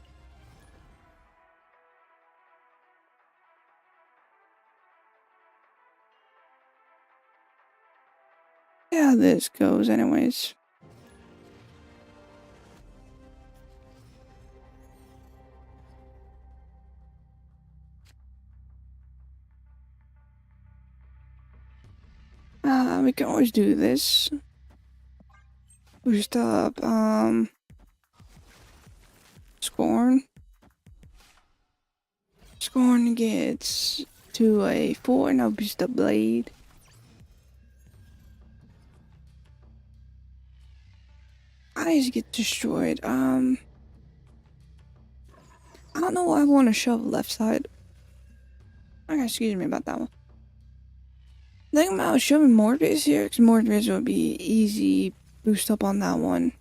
Yeah, this goes anyways. We can always do this. Boost up, Scorn. Scorn gets to a 4, now boost up Blade. Eyes get destroyed. I don't know why I want to shove left side. Okay, excuse me about that one. Thinking about shoving Morbius here, because Morbius would be easy boost up on that one.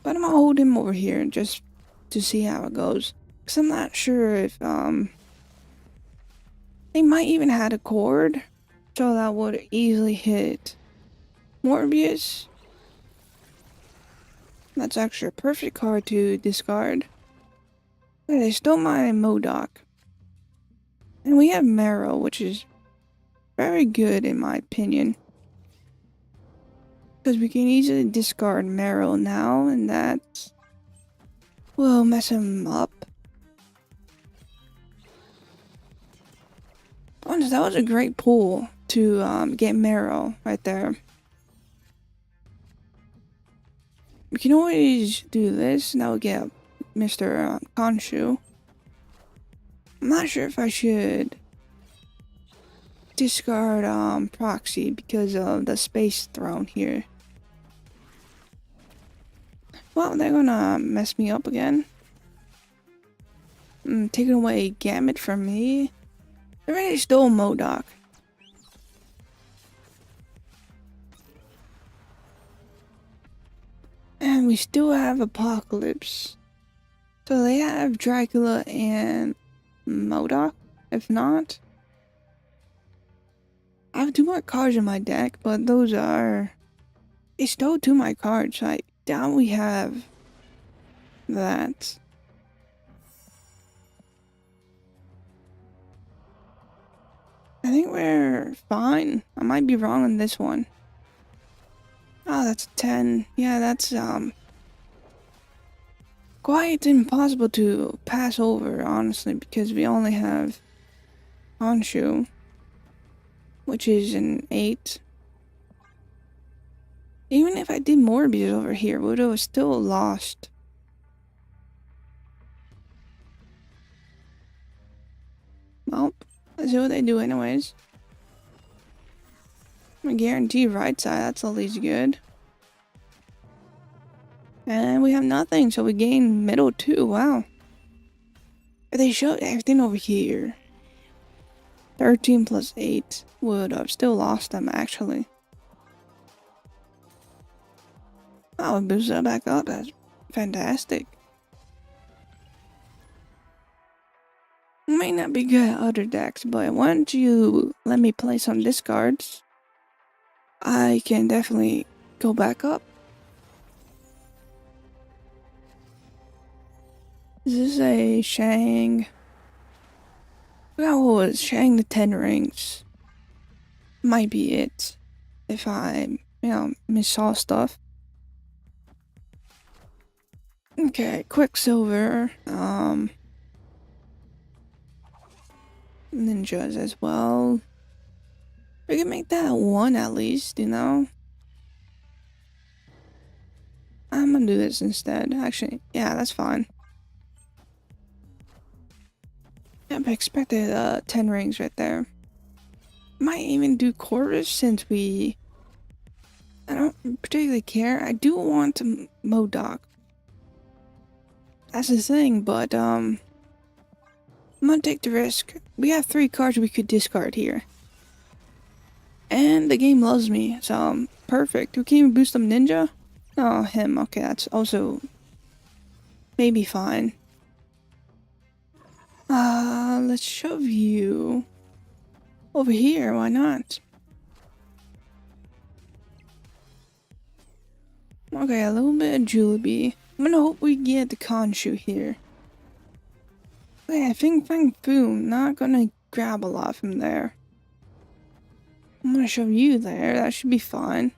But I'm gonna hold him over here just to see how it goes. Because I'm not sure if, they might even had a cord, so that would easily hit Morbius. That's actually a perfect card to discard. Okay, they stole my Modoc. And we have Marrow, which is very good in my opinion. Because we can easily discard Marrow now, and that will mess him up. Honestly, that was a great pull to get Marrow right there. We can always do this, and that will get Mr. Khonshu. I'm not sure if I should discard Proxy because of the Space Throne here. Well, they're gonna mess me up again. Taking away Gambit from me. They already stole Modoc. And we still have Apocalypse. So they have Dracula and Modoc. If not, I have 2 more cards in my deck, but those are... They stole 2 of my cards, so I doubt we have that. I think we're fine. I might be wrong on this one. Oh, that's 10. Yeah, that's quite impossible to pass over, honestly, because we only have Honshu, which is an 8. Even if I did Morbius over here, would have still lost. Well, let's see what they do anyways. I guarantee right side, that's at least good. And we have nothing, so we gain middle too, wow. They showed everything over here. 13 plus 8 would have still lost them, actually. Oh, boost that back up, that's fantastic. Might not be good at other decks, but once you let me play some discards, I can definitely go back up. Is this a Shang? I forgot what was Shang the 10 rings. Might be it. If I, missaw stuff. Okay, Quicksilver. Ninjas as well. We can make that 1 at least, I'm gonna do this instead. Actually, yeah, that's fine. Yep, I expected 10 rings right there. Might even do quarters since I don't particularly care. I do want to Modoc. That's the thing, but I'm gonna take the risk. We have 3 cards we could discard here. And the game loves me, so perfect. We can even boost them ninja. Oh, him. Okay, that's also maybe fine. Let's shove you over here. Why not? Okay, a little bit of Julebi. I'm gonna hope we get the Khonshu here. Okay, I think Fang Fu, not gonna grab a lot from there. I'm gonna shove you there. That should be fine.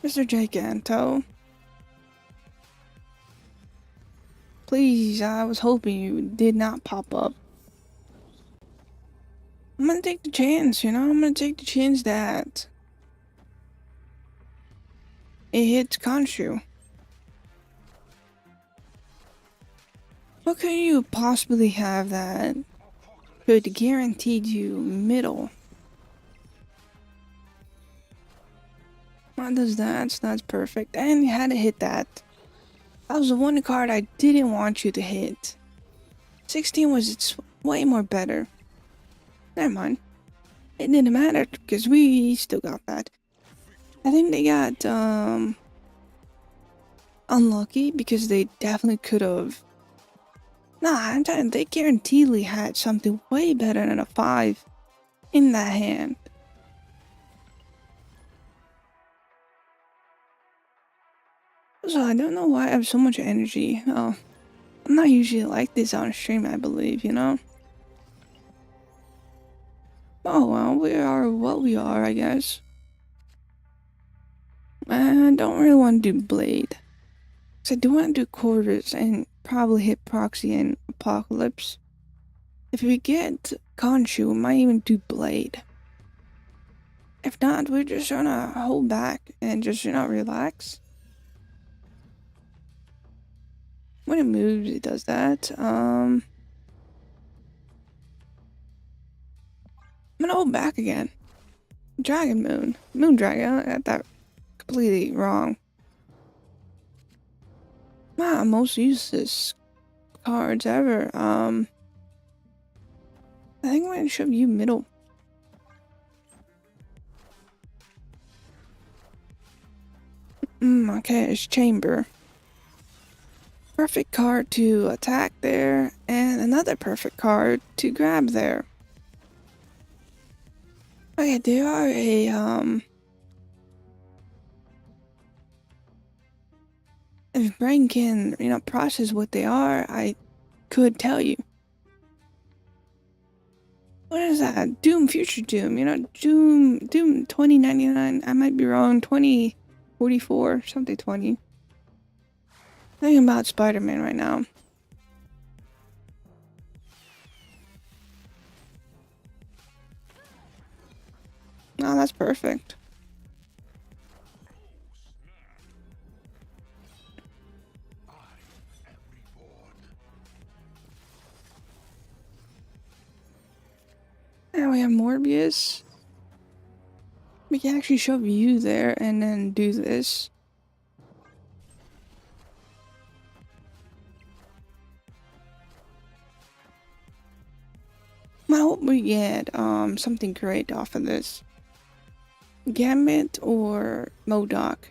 Mr. Giganto. Please, I was hoping you did not pop up. I'm gonna take the chance, I'm gonna take the chance that it hits Khonshu. What could you possibly have that could guarantee you middle? What does that? So that's perfect. And you had to hit that. That was the one card I didn't want you to hit. 16 was it's way more better. Never mind. It didn't matter because we still got that. I think they got unlucky because they definitely could have. Nah, I'm telling they guaranteedly had something way better than a 5 in that hand. So I don't know why I have so much energy. Oh, I'm not usually like this on stream, I believe, Oh well, we are what we are, I guess. I don't really want to do Blade. So I do want to do Quarters and probably hit Proxy and Apocalypse. If we get Khonshu, we might even do Blade. If not, we're just gonna hold back and just, relax. When it moves, it does that. I'm gonna hold back again. Dragon Moon. Moon Dragon. I got that completely wrong. Wow, most useless cards ever. I think I'm gonna shove you middle. Okay, it's Chamber. Perfect card to attack there, and another perfect card to grab there. Okay, they are a, if brain can, process what they are, I could tell you. What is that? Doom, Future Doom, Doom 2099, I might be wrong, 2044, something 20. Thinking about Spider-Man right now. Oh, that's perfect. Now we have Morbius. We can actually shove you there and then do this. I hope we get something great off of this. Gambit or Modoc?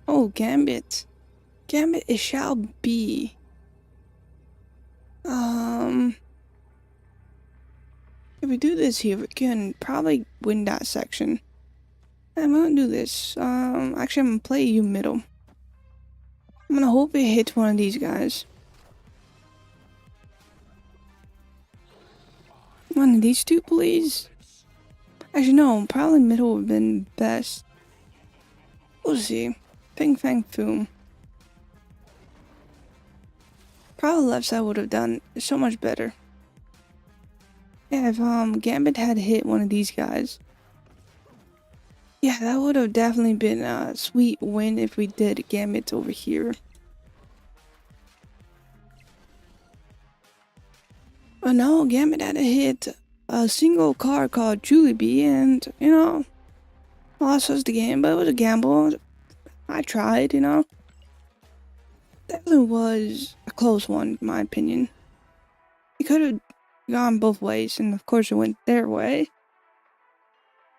Oh, Gambit. Gambit, it shall be. If we do this here, we can probably win that section. I'm gonna do this. Actually, I'm gonna play you middle. I'm gonna hope it hits one of these guys. One of these two, please. Actually, no, probably middle would have been best. We'll see. Ping Fang Foom. Probably left side would have done so much better. Yeah, if Gambit had hit one of these guys. Yeah, that would have definitely been a sweet win if we did Gambit over here. But no, Gambit had to hit a single card called Julie B, and, you know, lost us the game, but it was a gamble. I tried, you know. Definitely was a close one, in my opinion. It could have gone both ways, and of course it went their way.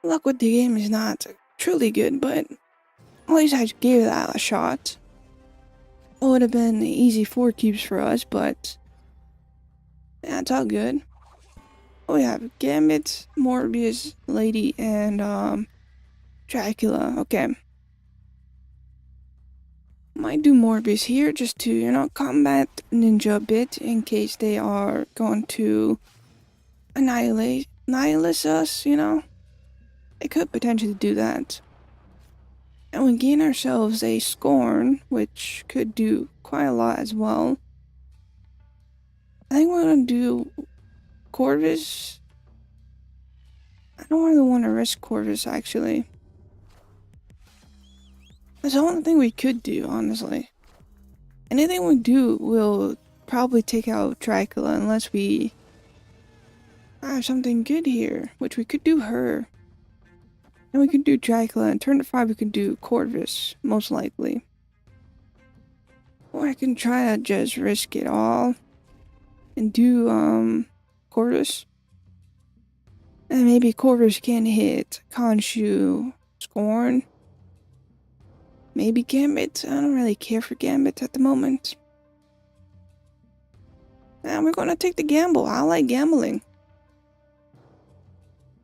Luck with the game is not truly good, but at least I gave that a shot. It would have been easy 4 cubes for us, but yeah, it's all good. We have Gambit, Morbius, Lady, and Dracula. Okay. Might do Morbius here just to, you know, combat Ninja a bit in case they are going to annihilate us, you know. They could potentially do that. And we gain ourselves a Scorn, which could do quite a lot as well. I think we're gonna do Corvus. I don't really want to risk Corvus, actually. That's the only thing we could do, honestly. Anything we do will probably take out Dracula unless we have something good here, which we could do her. And we could do Dracula, and turn to 5 we could do Corvus, most likely. Or I can try to just risk it all and do Corvus. And maybe Corvus can hit Khonshu, Scorn. Maybe Gambit. I don't really care for Gambit at the moment. And we're gonna take the gamble. I like gambling.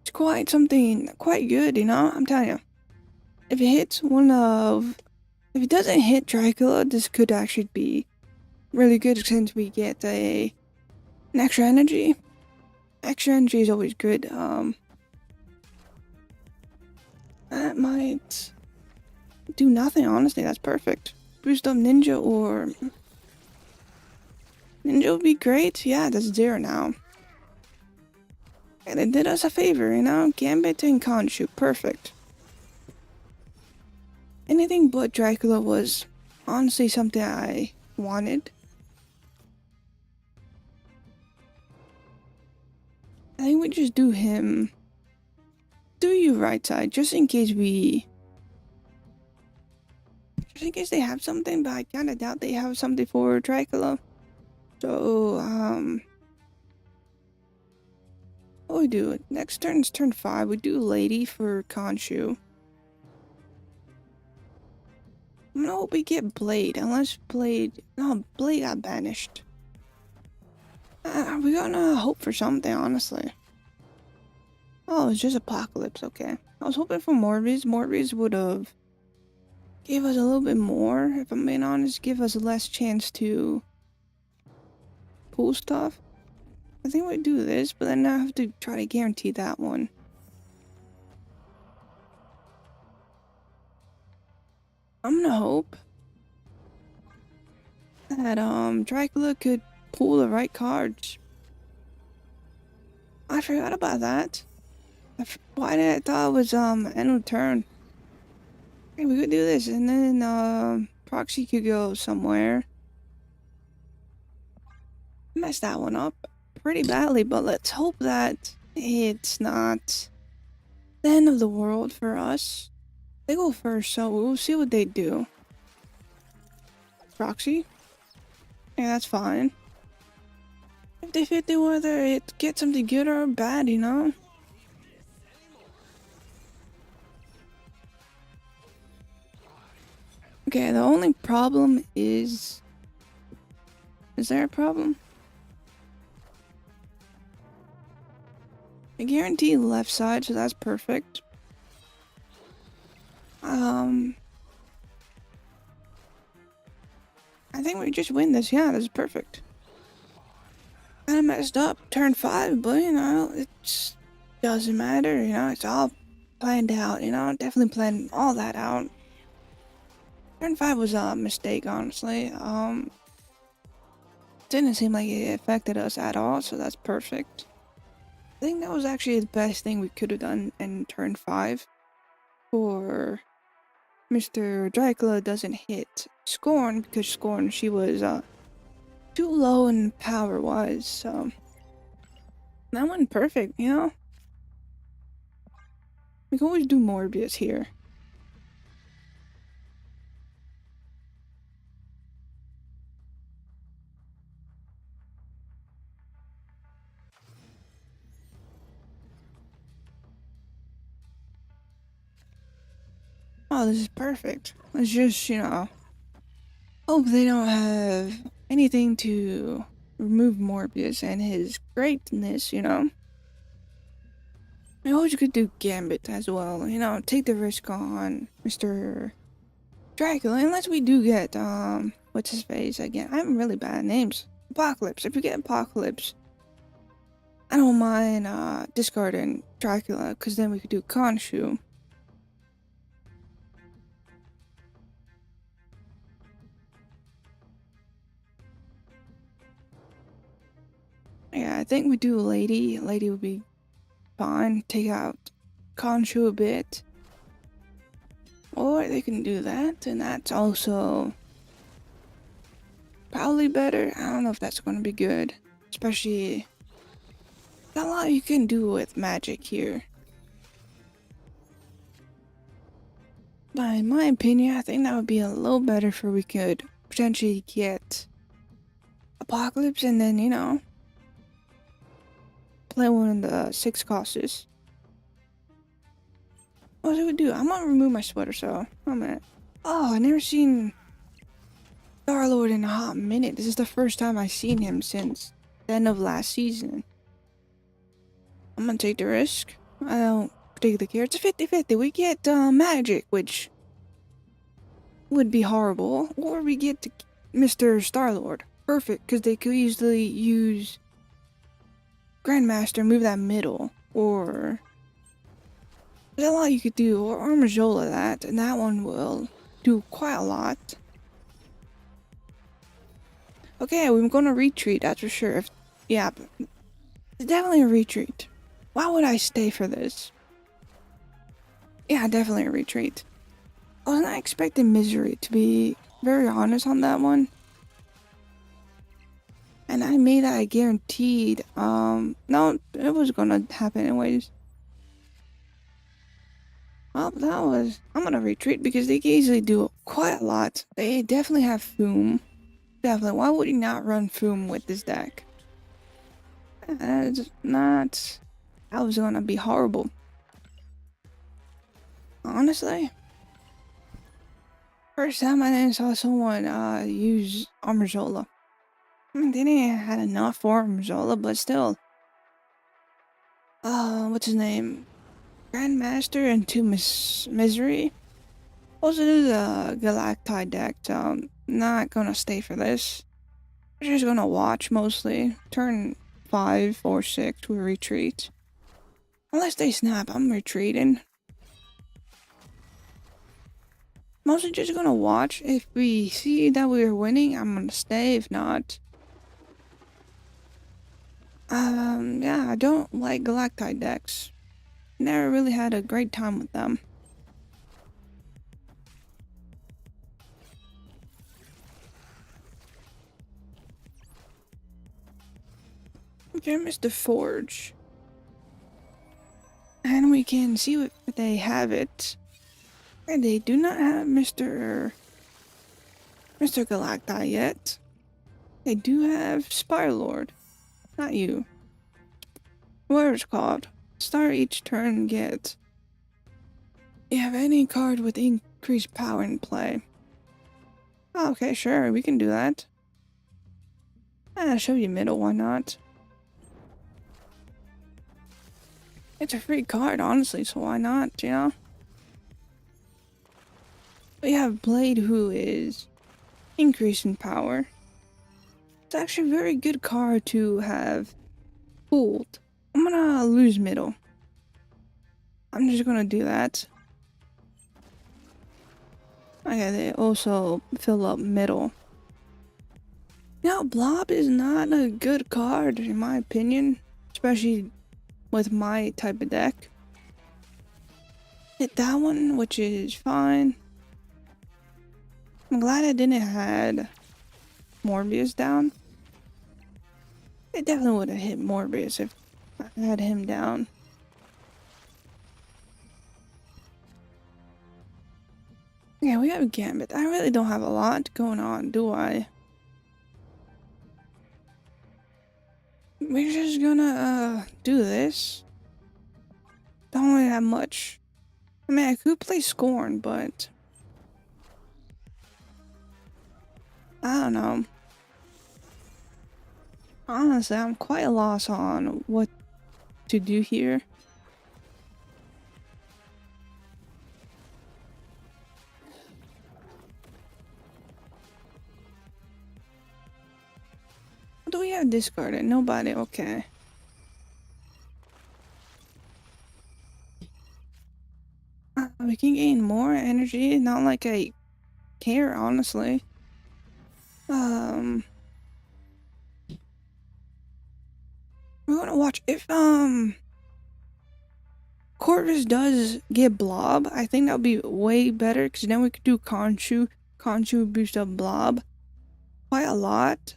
It's quite something quite good, you know? I'm telling you. If it hits if it doesn't hit Dracula, this could actually be really good since we get an extra energy. Extra energy is always good. That might do nothing, honestly. That's perfect. Boost up Ninja or Ninja would be great. Yeah, that's 0 now. And it did us a favor, you know? Gambit and Khonshu. Perfect. Anything but Dracula was honestly something I wanted. I think we just do him. Do you right side, just in case we... Just in case they have something, but I kinda doubt they have something for Dracula. So, what we do? Next turn is turn 5. We do Lady for Khonshu. I'm gonna hope we get Blade, unless Blade... No, Blade got banished. We're gonna hope for something, honestly. Oh, it's just Apocalypse, okay. I was hoping for Morbius. Morbius would have gave us a little bit more, if I'm being honest. Give us less chance to pull stuff. I think we do this, but then I have to try to guarantee that one. I'm gonna hope. that Dracula could pull the right cards. I forgot about that. Why did I thought it was end of turn? Hey, we could do this, and then proxy could go somewhere. Messed that one up pretty badly, but let's hope that it's not the end of the world for us. They go first, so we'll see what they do. Proxy? Yeah, that's fine. 50-50 whether it gets something good or bad, you know? Okay, the only problem is... Is there a problem? I guarantee left side, so that's perfect. I think we just win this. Yeah, this is perfect. Kinda messed up turn 5, but you know, it just doesn't matter, you know, it's all planned out, you know, definitely planned all that out. Turn 5 was a mistake, honestly. Didn't seem like it affected us at all, so that's perfect. I think that was actually the best thing we could have done in turn 5 for Mr. Dracula doesn't hit Scorn, because Scorn, she was too low in power-wise, so that went perfect, you know? We can always do Morbius here. Oh, this is perfect. Let's just, you know, hope they don't have anything to remove Morbius and his greatness, you know? I always could do Gambit as well, you know, take the risk on Mr. Dracula, unless we do get, what's his face again? I'm really bad at names. Apocalypse. If we get Apocalypse, I don't mind, discarding Dracula, because then we could do Khonshu. Yeah, I think we do Lady. Lady would be fine. Take out Khonshu a bit. Or they can do that, and that's also probably better. I don't know if that's going to be good. Especially, not a lot you can do with magic here. But in my opinion, I think that would be a little better for we could potentially get Apocalypse and then, you know, play one of the 6 costs. What do we do? I'm gonna remove my sweater, so I'm gonna... Oh, I never seen Star-Lord in a hot minute. This is the first time I've seen him since the end of last season. I'm gonna take the risk. I don't particularly care. It's a 50-50. We get magic, which would be horrible. Or we get Mr. Star-Lord. Perfect, because they could easily use Grandmaster, move that middle, or... There's a lot you could do, or Armajola that, and that one will do quite a lot. Okay, we're gonna retreat, that's for sure. Yeah, definitely a retreat. Why would I stay for this? Yeah, definitely a retreat. I was not expecting Misery, to be very honest on that one. And I made that I guaranteed, no, it was gonna happen anyways. Well, that was... I'm gonna retreat because they can easily do quite a lot. They definitely have Foom. Definitely. Why would you not run Foom with this deck? That's not... That was gonna be horrible. Honestly. First time I saw someone use Armazola. I mean, they didn't have enough for Armazola, but still. What's his name? Grandmaster and 2 Misery. Also do the Galactide deck, so I'm not gonna stay for this. We're just gonna watch mostly. Turn 5 or 6, we retreat. Unless they snap, I'm retreating. Mostly just gonna watch. If we see that we're winning, I'm gonna stay. If not, yeah, I don't like Galactite decks. Never really had a great time with them. Okay, Mr. Forge. And we can see what they have it. And they do not have Mr. Galacti yet. They do have Spire Lord. Not you. Whatever it's called. Start each turn get. You have any card with increased power in play. Oh, okay, sure, we can do that. Show you middle, why not? It's a free card, honestly, so why not, you know? We have Blade, who is increasing power. It's actually a very good card to have pulled. I'm gonna lose middle. I'm just gonna do that. Okay, they also fill up middle. Now, Blob is not a good card, in my opinion. Especially with my type of deck. Hit that one, which is fine. I'm glad I didn't had Morbius down. It definitely would have hit Morbius if I had him down. Yeah, we have Gambit. I really don't have a lot going on, do I? We're just gonna do this. Don't really have much. I mean, I could play Scorn, but I don't know. Honestly, I'm quite a loss on what to do here. Do we have discarded? Nobody, okay. We can gain more energy, not like I care, honestly. We're gonna watch if, Corvus does get Blob. I think that would be way better, because then we could do Conchu. Conchu would boost up Blob quite a lot.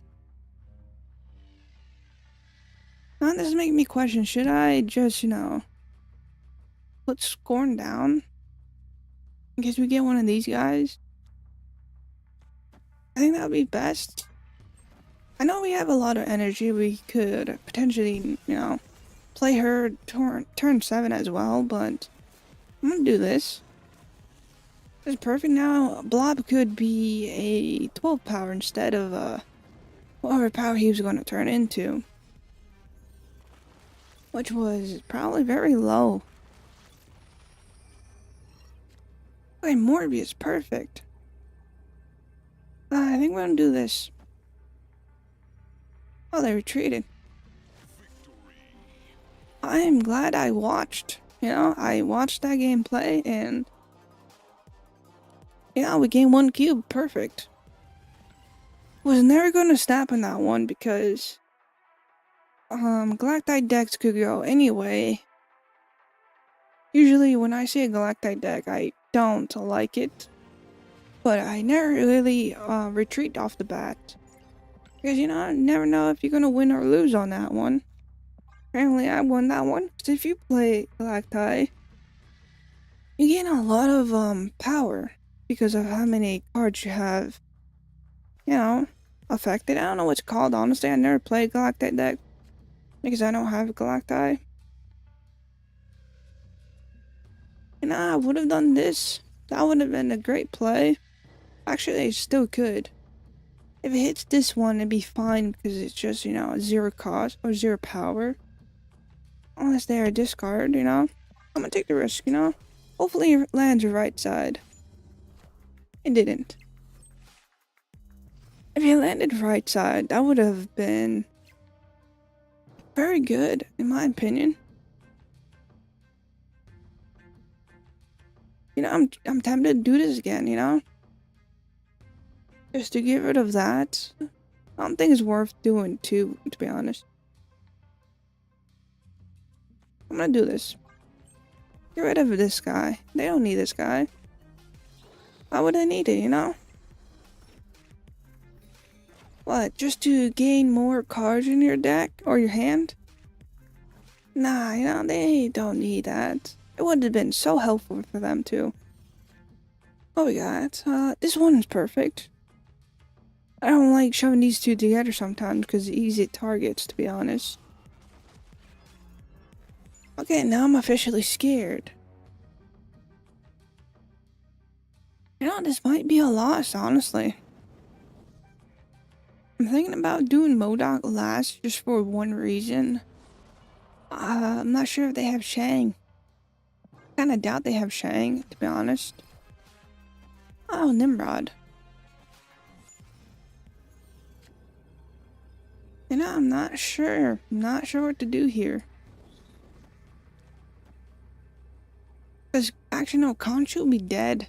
Now this is making me question, should I just, you know, put Scorn down? In case we get one of these guys? I think that would be best. I know we have a lot of energy. We could potentially, you know, play her turn 7 as well, but I'm gonna do this. This is perfect. Now, Blob could be a 12 power instead of whatever power he was going to turn into. Which was probably very low. Okay, Morbius, perfect. I think we're gonna do this. Oh, they retreated. I am glad I watched. You know, I watched that gameplay and yeah, we gained 1 cube. Perfect. Was never gonna snap on that one because Galactite decks could go anyway. Usually when I see a Galactite deck, I don't like it. But I never really retreat off the bat. Because, you know, I never know if you're gonna win or lose on that one. Apparently I won that one. Because if you play Galactite, you gain a lot of power. Because of how many cards you have, you know, affected. I don't know what's called, honestly. I never played Galactite deck. Because I don't have Galactite. And I would have done this. That would have been a great play. Actually, I still could. If it hits this one, it'd be fine because it's just, you know, 0 cost or 0 power. Unless they are discard, you know. I'm gonna take the risk, you know. Hopefully it lands right side. It didn't. If it landed right side, that would have been very good, in my opinion. I'm tempted to do this again, just to get rid of that. I don't think it's worth doing too, to be honest. I'm gonna do this. Get rid of this guy. They don't need this guy. Why would I need it? What, just to gain more cards in your deck or your hand? Nah, they don't need that. It would have been so helpful for them too. What we got? This one's perfect. I don't like shoving these two together sometimes because easy targets, to be honest. Okay, now I'm officially scared. This might be a loss, honestly. I'm thinking about doing Modok last just for one reason. I'm not sure if they have Shang. Kinda doubt they have Shang, to be honest. Oh, Nimrod. I'm not sure. Not sure what to do here. Because, actually, no, Conchu would be dead.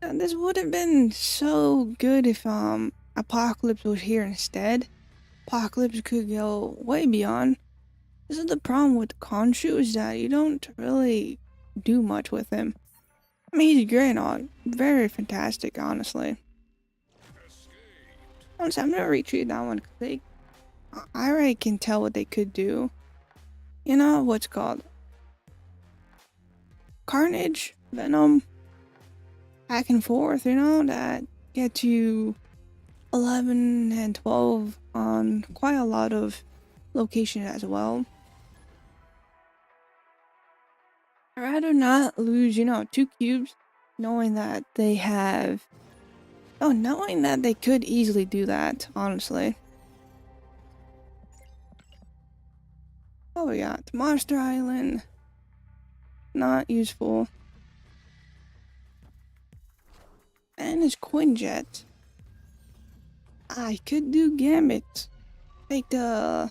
This would have been so good if, Apocalypse was here instead. Apocalypse could go way beyond. This is the problem with Khonshu, is that you don't really do much with him. I mean, he's great and all. Very fantastic, honestly. Honestly, I'm gonna retreat that one, because I already can tell what they could do. What's called? Carnage, Venom, back and forth, that gets you 11 and 12 on quite a lot of location as well. I'd rather not lose, 2 cubes, knowing that they have... Oh, knowing that they could easily do that, honestly. Oh, we got Monster Island. Not useful. And his Quinjet. I could do Gambit. Take the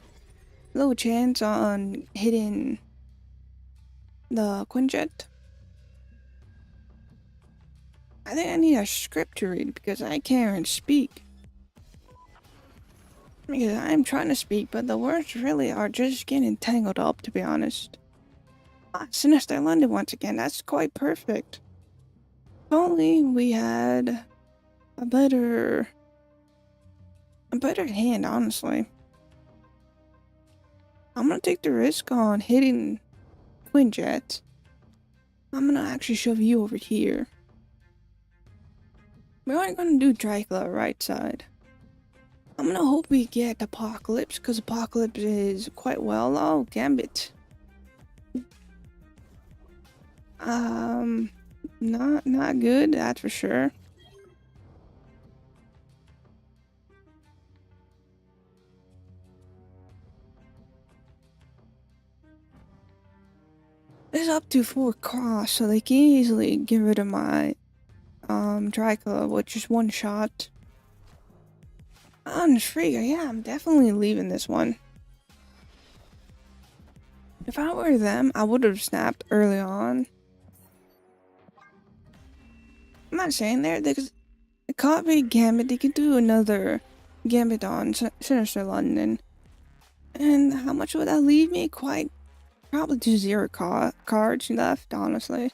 low chance on hitting the Quinjet. I think I need a script to read because I can't even speak. Because I'm trying to speak, but the words really are just getting tangled up, to be honest. Sinister London once again, that's quite perfect. If only we had a better hand, honestly. I'm gonna take the risk on hitting Quinjet. I'm gonna actually shove you over here. We aren't gonna do Dracula right side. I'm gonna hope we get Apocalypse, because Apocalypse is quite well. Oh, Gambit. Not good, that's for sure. It's up to 4 costs, so they can easily get rid of my Dracula with just 1 shot. On Frigga, yeah, I'm definitely leaving this one. If I were them, I would have snapped early on. I'm not saying there, because the copy Gambit, they could do another Gambit on Sinister London. And how much would that leave me? Probably to 0 cards left, honestly.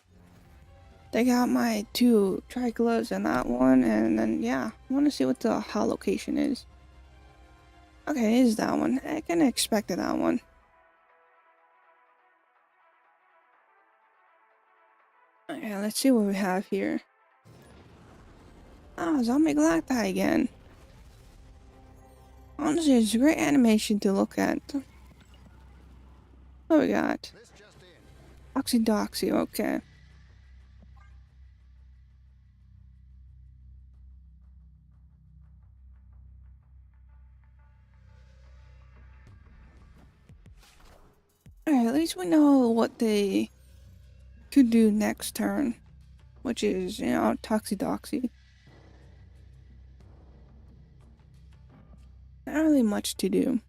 They got my 2 Tricolas and that one, and then, yeah, I want to see what the hell location is. Okay, it is that one. I kind of expected that one. Okay, let's see what we have here. Oh, Zombie Galacti again. Honestly, it's a great animation to look at. What we got? Oxydoxy, okay. Alright, at least we know what they could do next turn. Which is, Toxidoxy. Not really much to do.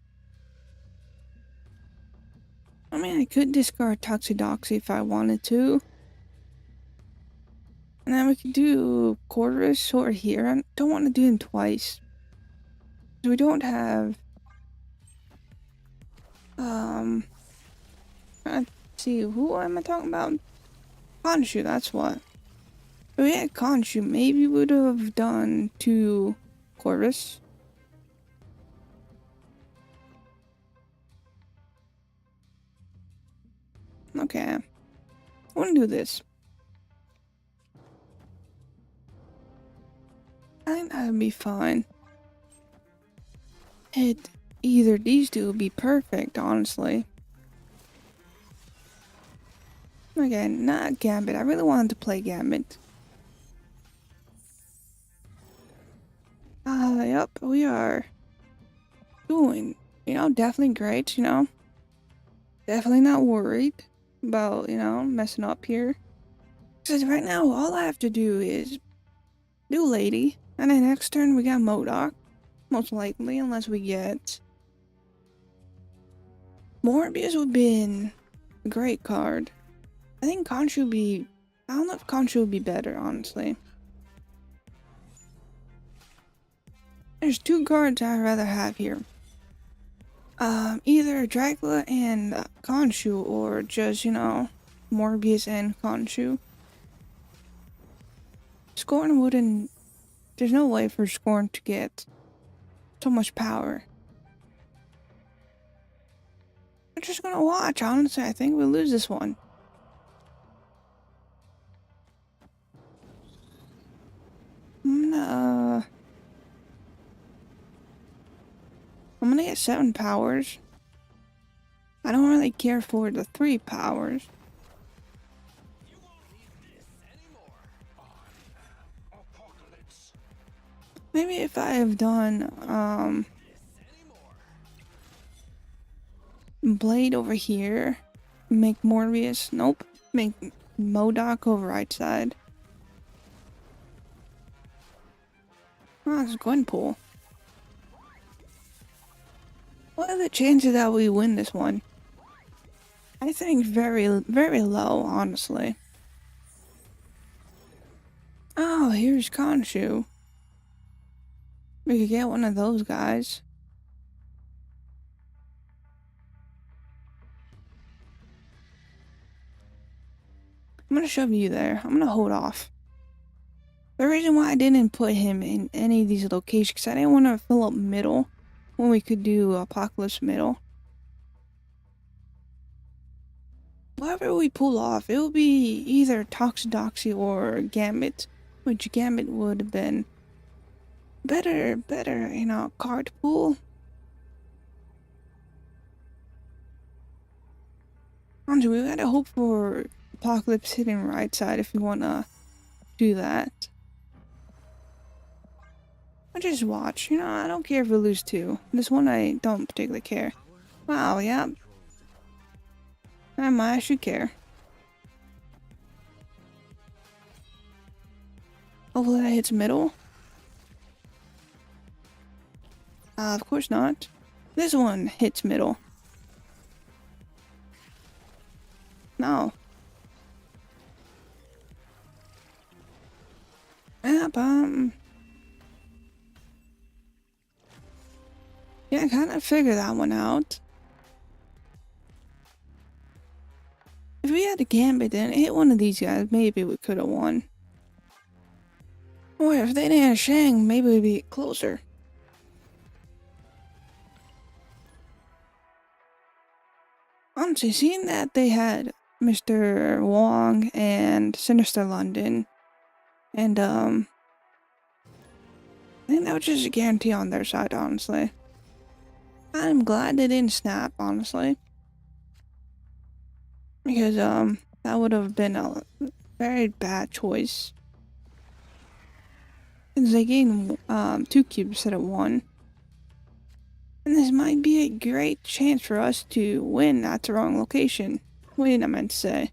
I mean, I could discard Toxidoxy if I wanted to. And then we could do Quartus over here. I don't want to do them twice. So we don't have let's see, who am I talking about? Khonshu, that's what. If we had Khonshu, maybe we would have done two Quartus. Okay. I want to do this. I think that would be fine. Either these two would be perfect, honestly. Okay, not Gambit. I really wanted to play Gambit. Yep, we are doing, definitely great, Definitely not worried about, messing up here. Because right now, all I have to do is do Lady, and then next turn we got Modok, most likely, unless we get Morbius would be a great card. I think Khonshu would be, I don't know if Khonshu would be better, honestly. There's two cards I'd rather have here. Either Dracula and Khonshu, or just, Morbius and Khonshu. Scorn wouldn't, there's no way for Scorn to get so much power. I'm just gonna watch, honestly. I think we'll lose this one. I'm gonna get 7 powers. I don't really care for the 3 powers. Maybe if I have done, Blade over here, make Morbius, nope, make Modok over right side. Oh, it's Gwenpool. What are the chances that we win this one? I think very, very low, honestly. Oh, here's Khonshu. We could get one of those guys. I'm gonna shove you there. I'm gonna hold off. The reason why I didn't put him in any of these locations, because I didn't want to fill up middle when we could do Apocalypse middle. Whatever we pull off, it will be either Toxidoxy or Gambit, which Gambit would have been better, card pool. Honestly, we gotta hope for Apocalypse hitting right side if we wanna do that. I just watch, I don't care if we lose 2. This one I don't particularly care. Wow, yeah. I should care. Hopefully that hits middle. Of course not. This one hits middle. No. Yep, yeah, I kind of figured that one out. If we had a Gambit and hit one of these guys, maybe we could have won. Or if they didn't have Shang, maybe we'd be closer. Honestly, seeing that they had Mr. Wong and Sinister London, and I think that was just a guarantee on their side, honestly. I'm glad they didn't snap, honestly. Because, that would have been a very bad choice. Because they gained, 2 cubes instead of 1. And this might be a great chance for us to win at the wrong location. Wait, I meant to say.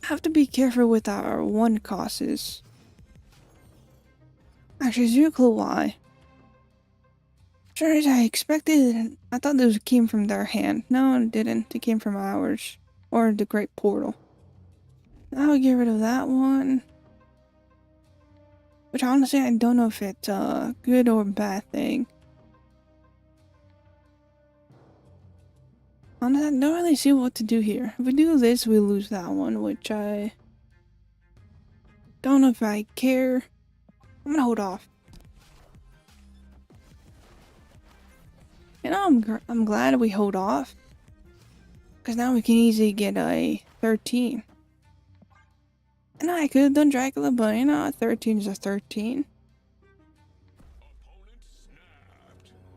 Have to be careful with our 1 costs. Actually, zero clue why. Sure as I expected, I thought those came from their hand. No, it didn't. It came from ours. Or the Great Portal. I'll get rid of that one. Which honestly, I don't know if it's a good or bad thing. Honestly, I don't really see what to do here. If we do this, we lose that one, which I don't know if I care. I'm gonna hold off. You know, I'm glad we hold off. Because now we can easily get a 13. And I could have done Dracula, but you know, a 13 is a 13.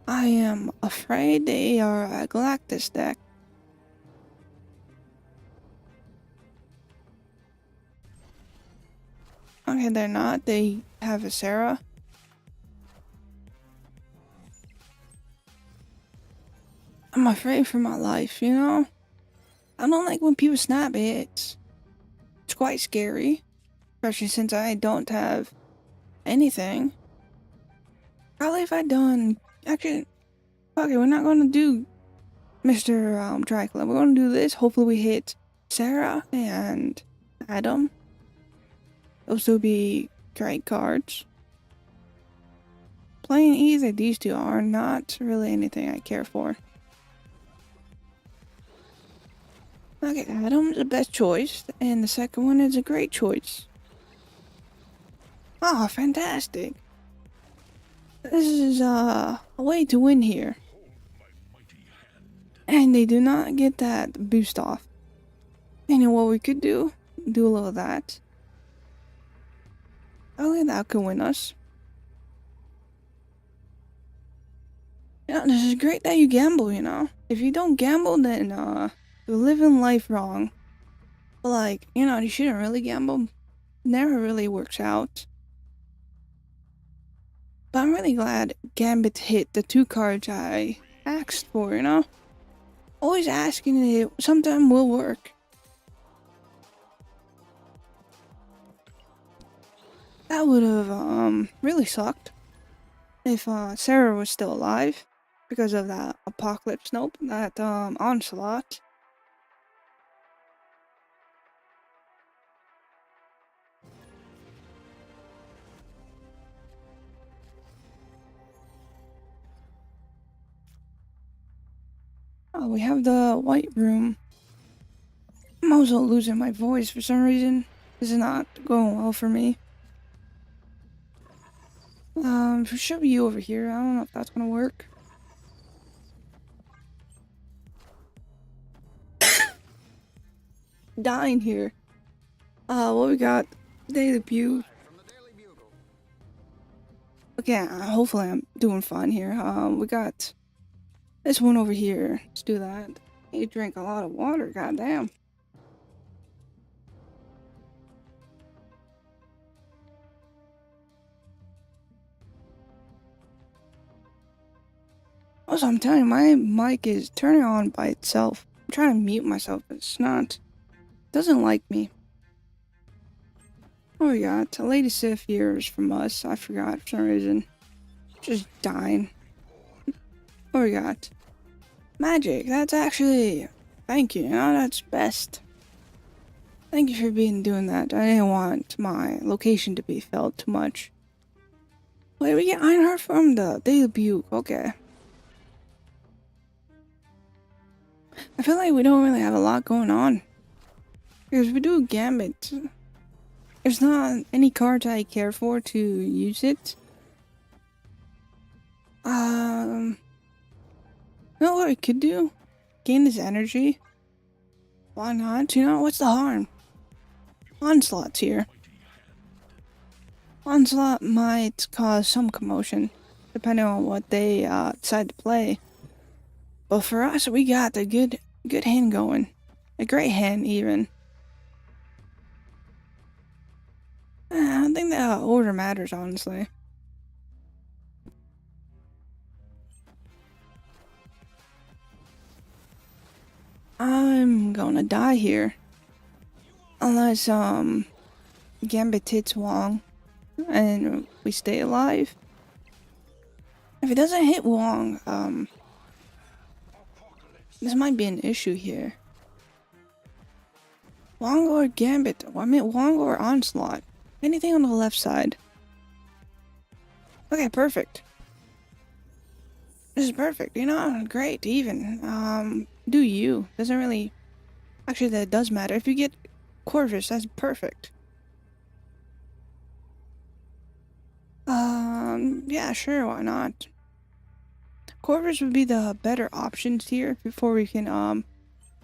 I am afraid they are a Galactus deck. Okay, they're not. They have a Sarah. I'm afraid for my life, you know? I don't like when people snap hits. It's quite scary. Especially since I don't have anything. Probably if I done... Actually, fuck it, we're not gonna do Mr. Dracula. We're gonna do this. Hopefully we hit Sarah and Adam. Those will be great cards. Playing either these two are not really anything I care for. Okay, Adam's the best choice, and the second one is a great choice. Oh, fantastic. This is a way to win here. And they do not get that boost off. And you know what we could do? Do a little of that. Oh, that could win us. Yeah, this is great that you gamble, you know. If you don't gamble, then you're living life wrong. But like, you know, you shouldn't really gamble. Never really works out. But I'm really glad Gambit hit the 2 cards I asked for, you know. Always asking it sometime will work. That would have really sucked if Sarah was still alive because of that apocalypse. Nope, that onslaught. Oh, we have the white room. I'm also losing my voice for some reason. This is not going well for me. Should be over here. I don't know if that's gonna work. Dying here. What we got? Daily Bugle. Okay, hopefully I'm doing fine here. We got this one over here. Let's do that. You drink a lot of water, goddamn. Also, I'm telling you, my mic is turning on by itself. I'm trying to mute myself, but it's not. It doesn't like me. Oh, we got a Lady Sif here is from us. I forgot for some reason. Just dying. What we got? Magic. That's actually... Thank you. No, that's best. Thank you for doing that. I didn't want my location to be felt too much. Wait, we get Ironheart from the Daily Bugle. Okay. I feel like we don't really have a lot going on. Because we do Gambit. There's not any cards I care for to use it. You know what I could do? Gain this energy. Why not? You know, what's the harm? Onslaught's here. Onslaught might cause some commotion, depending on what they decide to play. But for us, we got a good hand going. A great hand, even. I don't think the order matters, honestly. I'm gonna die here. Unless, Gambit hits Wong and we stay alive. If it doesn't hit Wong, this might be an issue here. Wong or Gambit. I mean, Wong or Onslaught. Anything on the left side. Okay, perfect. This is perfect. You know, great. Even. Do you? Doesn't really. Actually, that does matter. If you get Corvus, that's perfect. Yeah, sure. Why not? Corvus would be the better options here before we can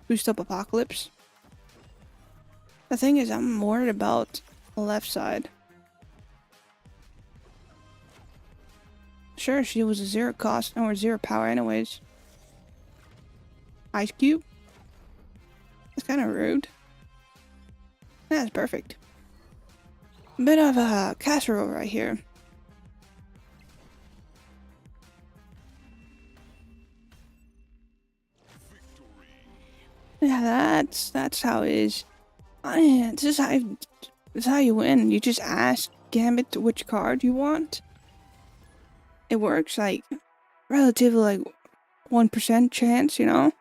boost up Apocalypse. The thing is, I'm worried about the left side. Sure, she was a 0 cost or 0 power anyways. Ice Cube? That's kind of rude. That's perfect. Bit of a casserole right here. Yeah, that's how it is. This is how you win. You just ask Gambit which card you want. It works like relatively like 1% chance, you know?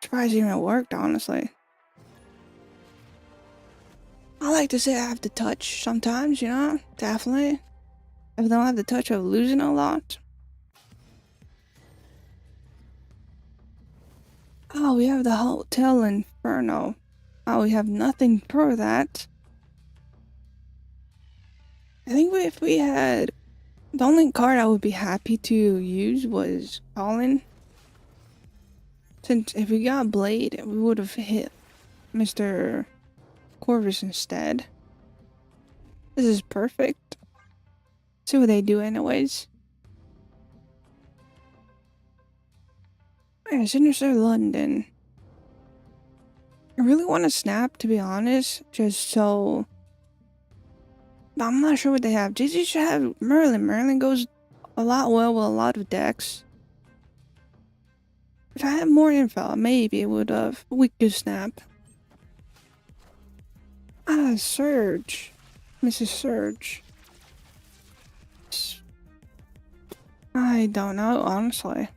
Surprised even it worked, honestly. I like to say I have the touch sometimes, you know? Definitely. If I don't have the touch of losing a lot. Oh, we have the Hotel Inferno. Oh, we have nothing for that. I think if we had... The only card I would be happy to use was Colin. Since if we got Blade, we would have hit Mr. Corvus instead. This is perfect. See what they do anyways. Yeah, Sinister London. I really want to snap, to be honest, just so... But I'm not sure what they have. Jay-Z should have Merlin. Merlin goes a lot well with a lot of decks. If I had more info, maybe it would have. We could snap. Ah, Surge. Mrs. Surge. I don't know, honestly.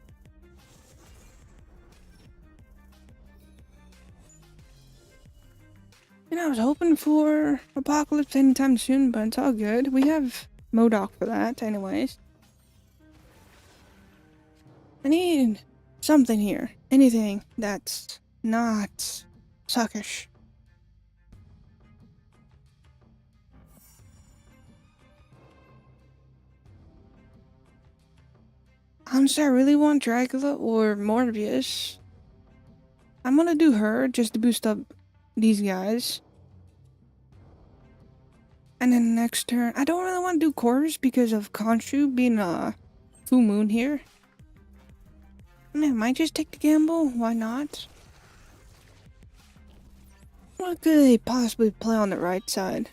You know, I was hoping for Apocalypse anytime soon, but it's all good. We have MODOK for that, anyways. I need something here. Anything that's not suckish. Honestly, I really want Dracula or Morbius. I'm gonna do her just to boost up these guys. And then next turn, I don't really want to do Corvus because of Khonshu being a full moon here. I mean, I might just take the gamble. Why not? What could they possibly play on the right side?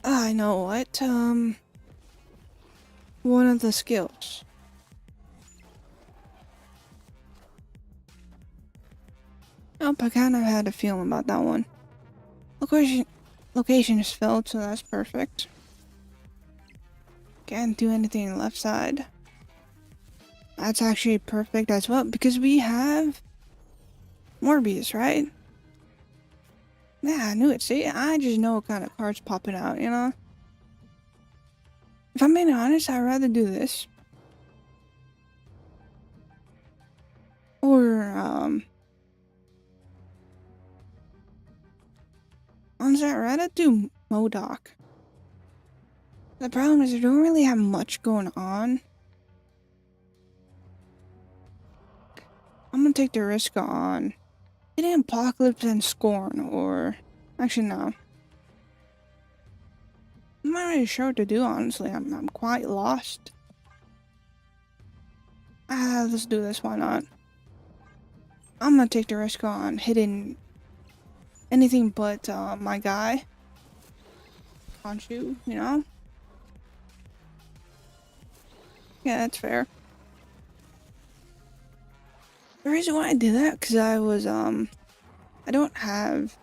I know what. One of the skills. Oh, I kind of had a feeling about that one. Location is filled, so that's perfect. Can't do anything on the left side. That's actually perfect as well, because we have Morbius, right? Yeah, I knew it. See, I just know what kind of cards popping out, you know? If I'm being honest, I'd rather do this. Or, honestly, I'd rather do MODOK. The problem is I don't really have much going on. I'm gonna take the risk on hitting Apocalypse and Scorn, or... Actually, no. I'm not really sure what to do, honestly. I'm quite lost. Let's do this, why not? I'm gonna take the risk on hitting anything but my guy. Khonshu, you know? Yeah, that's fair. The reason why I did that, because I was, I don't have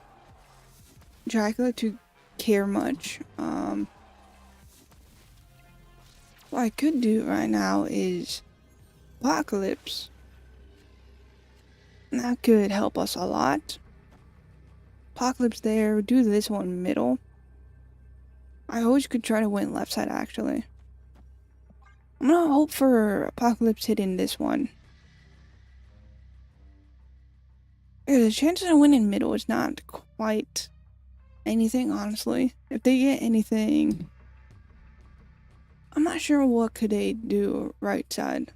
Dracula to care much. What I could do right now is Apocalypse. That could help us a lot. Apocalypse there, do this one middle. I always could try to win left side actually. I'm gonna hope for Apocalypse hitting this one. Yeah, the chances of winning middle is not quite anything, honestly. If they get anything, I'm not sure what could they do right side.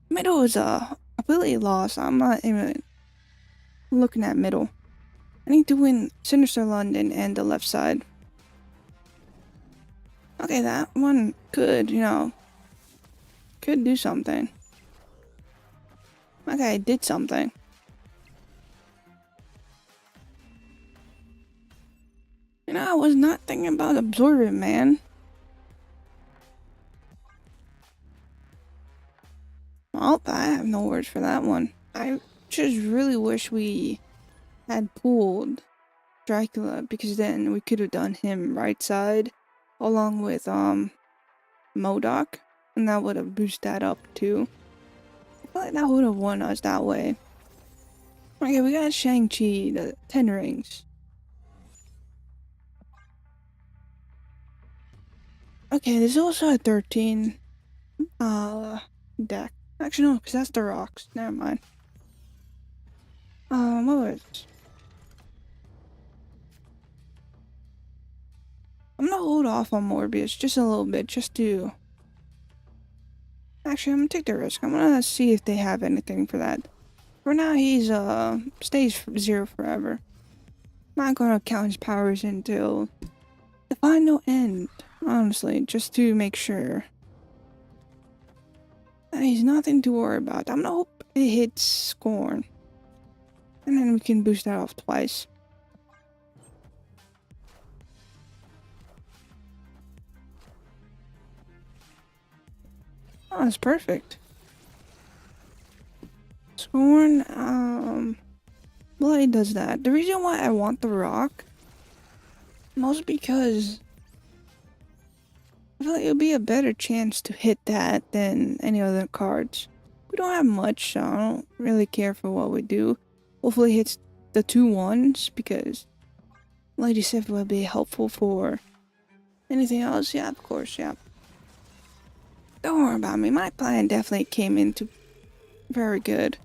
Middle is a completely lost. I'm not even looking at middle. I need to win Sinister London and the left side. Okay, that one could, could do something. Okay, it did something. I was not thinking about absorbing, man. Well, I have no words for that one. I just really wish we had pulled Dracula, because then we could have done him right side along with MODOK, and that would have boosted that up too. I feel like that would have won us that way. Okay, we got Shang-Chi, the 10 rings. Okay, there's also a 13 deck. Actually no, because that's the rocks. Never mind. What was it? I'm gonna hold off on Morbius just a little bit, just to... Actually, I'm gonna take the risk. I'm gonna see if they have anything for that. For now, he's, stays 0 forever. Not gonna count his powers until the final end, honestly, just to make sure that he's nothing to worry about. I'm gonna hope it hits Scorn. And then we can boost that off twice. Oh, that's perfect. Scorn, well, it does that. The reason why I want the rock, mostly because I feel like it would be a better chance to hit that than any other cards. We don't have much, so I don't really care for what we do. Hopefully it hits the 2 ones, because Lady Sif will be helpful for anything else. Yeah, of course, yeah. Don't worry about me. My plan definitely came into very good.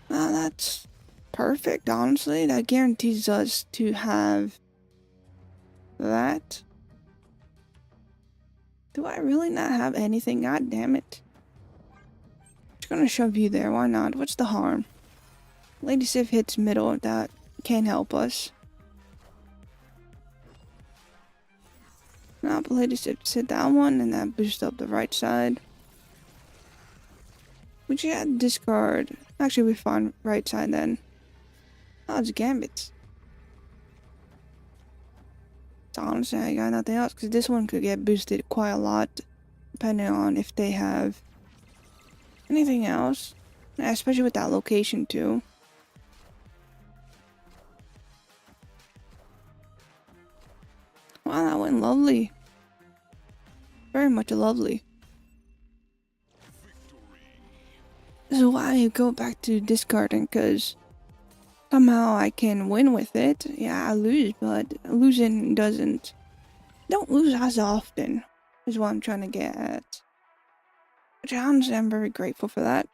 Well, that's perfect, honestly. That guarantees us to have that. Do I really not have anything? God damn it. Just gonna shove you there. Why not? What's the harm? Lady Sif hits middle. That can't help us. Now, but Lady Sif hit that one, and that boosts up the right side. We just had discard. Actually, we find right side then. Oh, it's Gambits. So honestly, I got nothing else, because this one could get boosted quite a lot, depending on if they have anything else. Especially with that location too. Wow, that went lovely. Very much lovely. This is why I go back to discarding, because somehow I can win with it. Yeah, I lose, but losing doesn't... Don't lose as often, is what I'm trying to get at. Which honestly, I'm very grateful for that.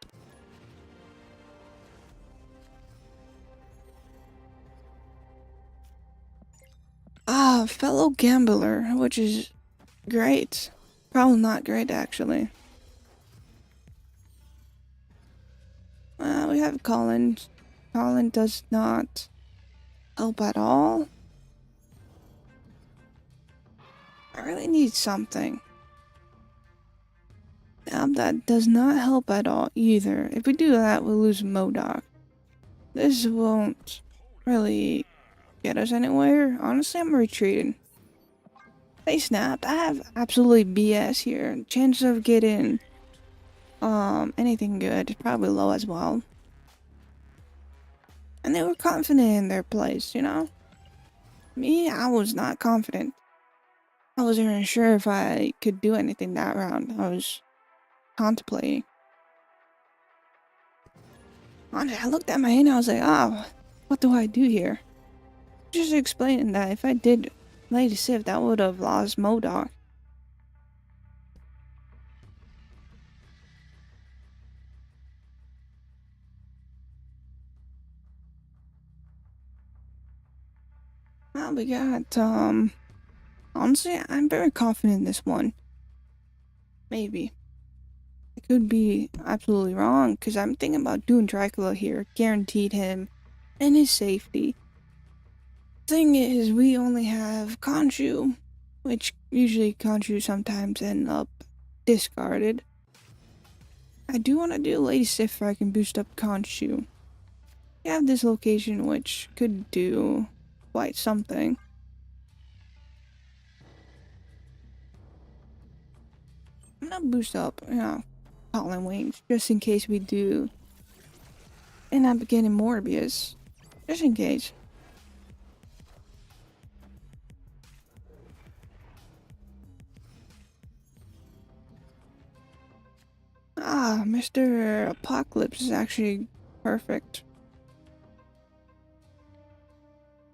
Ah, fellow gambler, which is great. Probably not great, actually. We have Colin. Colin does not help at all. I really need something. That does not help at all either. If we do that, we'll lose MODOK. This won't really get us anywhere. Honestly, I'm retreating. They snapped. I have absolutely BS here. Chance of getting anything good is probably low as well. And they were confident in their place, Me, I was not confident. I wasn't even sure if I could do anything that round. I was contemplating. Honestly, I looked at my hand and I was like, oh, what do I do here? Just explaining that if I did Lady Sif, that would have lost MODOK. Well, we got, honestly, I'm very confident in this one. Maybe. I could be absolutely wrong, because I'm thinking about doing Dracula here. Guaranteed him and his safety. Thing is, we only have Khonshu, which usually Khonshu sometimes end up discarded. I do want to do Lady Sif if I can boost up Khonshu. We have this location which could do quite something. I'm gonna boost up, Colin Wings, just in case we do end up getting Morbius. Just in case. Ah, Mr. Apocalypse is actually perfect.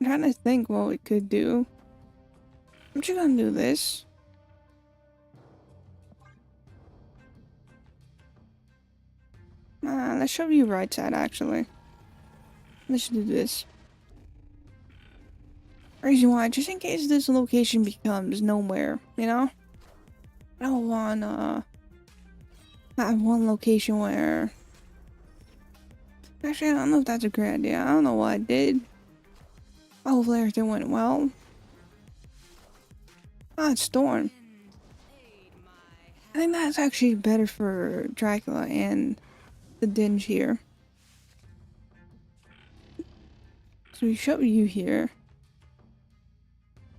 I'm trying to think what we could do. I'm just gonna do this. Let's show you right side actually. Let's do this. Reason why, just in case this location becomes nowhere, you know? I don't wanna have one location where... Actually, I don't know if that's a great idea. I don't know what I did. Hopefully everything went well. Ah, it's Storm. I think that's actually better for Dracula and the Dinge here. So we show you here.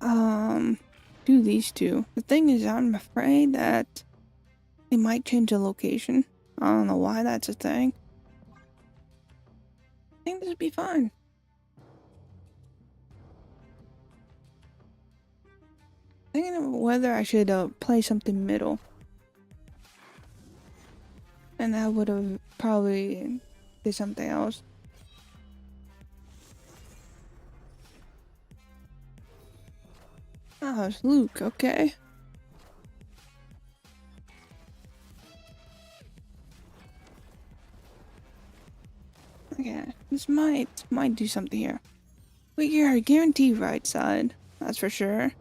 Do these two. The thing is, I'm afraid that they might change the location. I don't know why that's a thing. I think this would be fine. Thinking of whether I should play something middle. And I would have probably did something else. Oh, it's Luke, okay. Okay, this might do something here. We are guaranteed right side, that's for sure.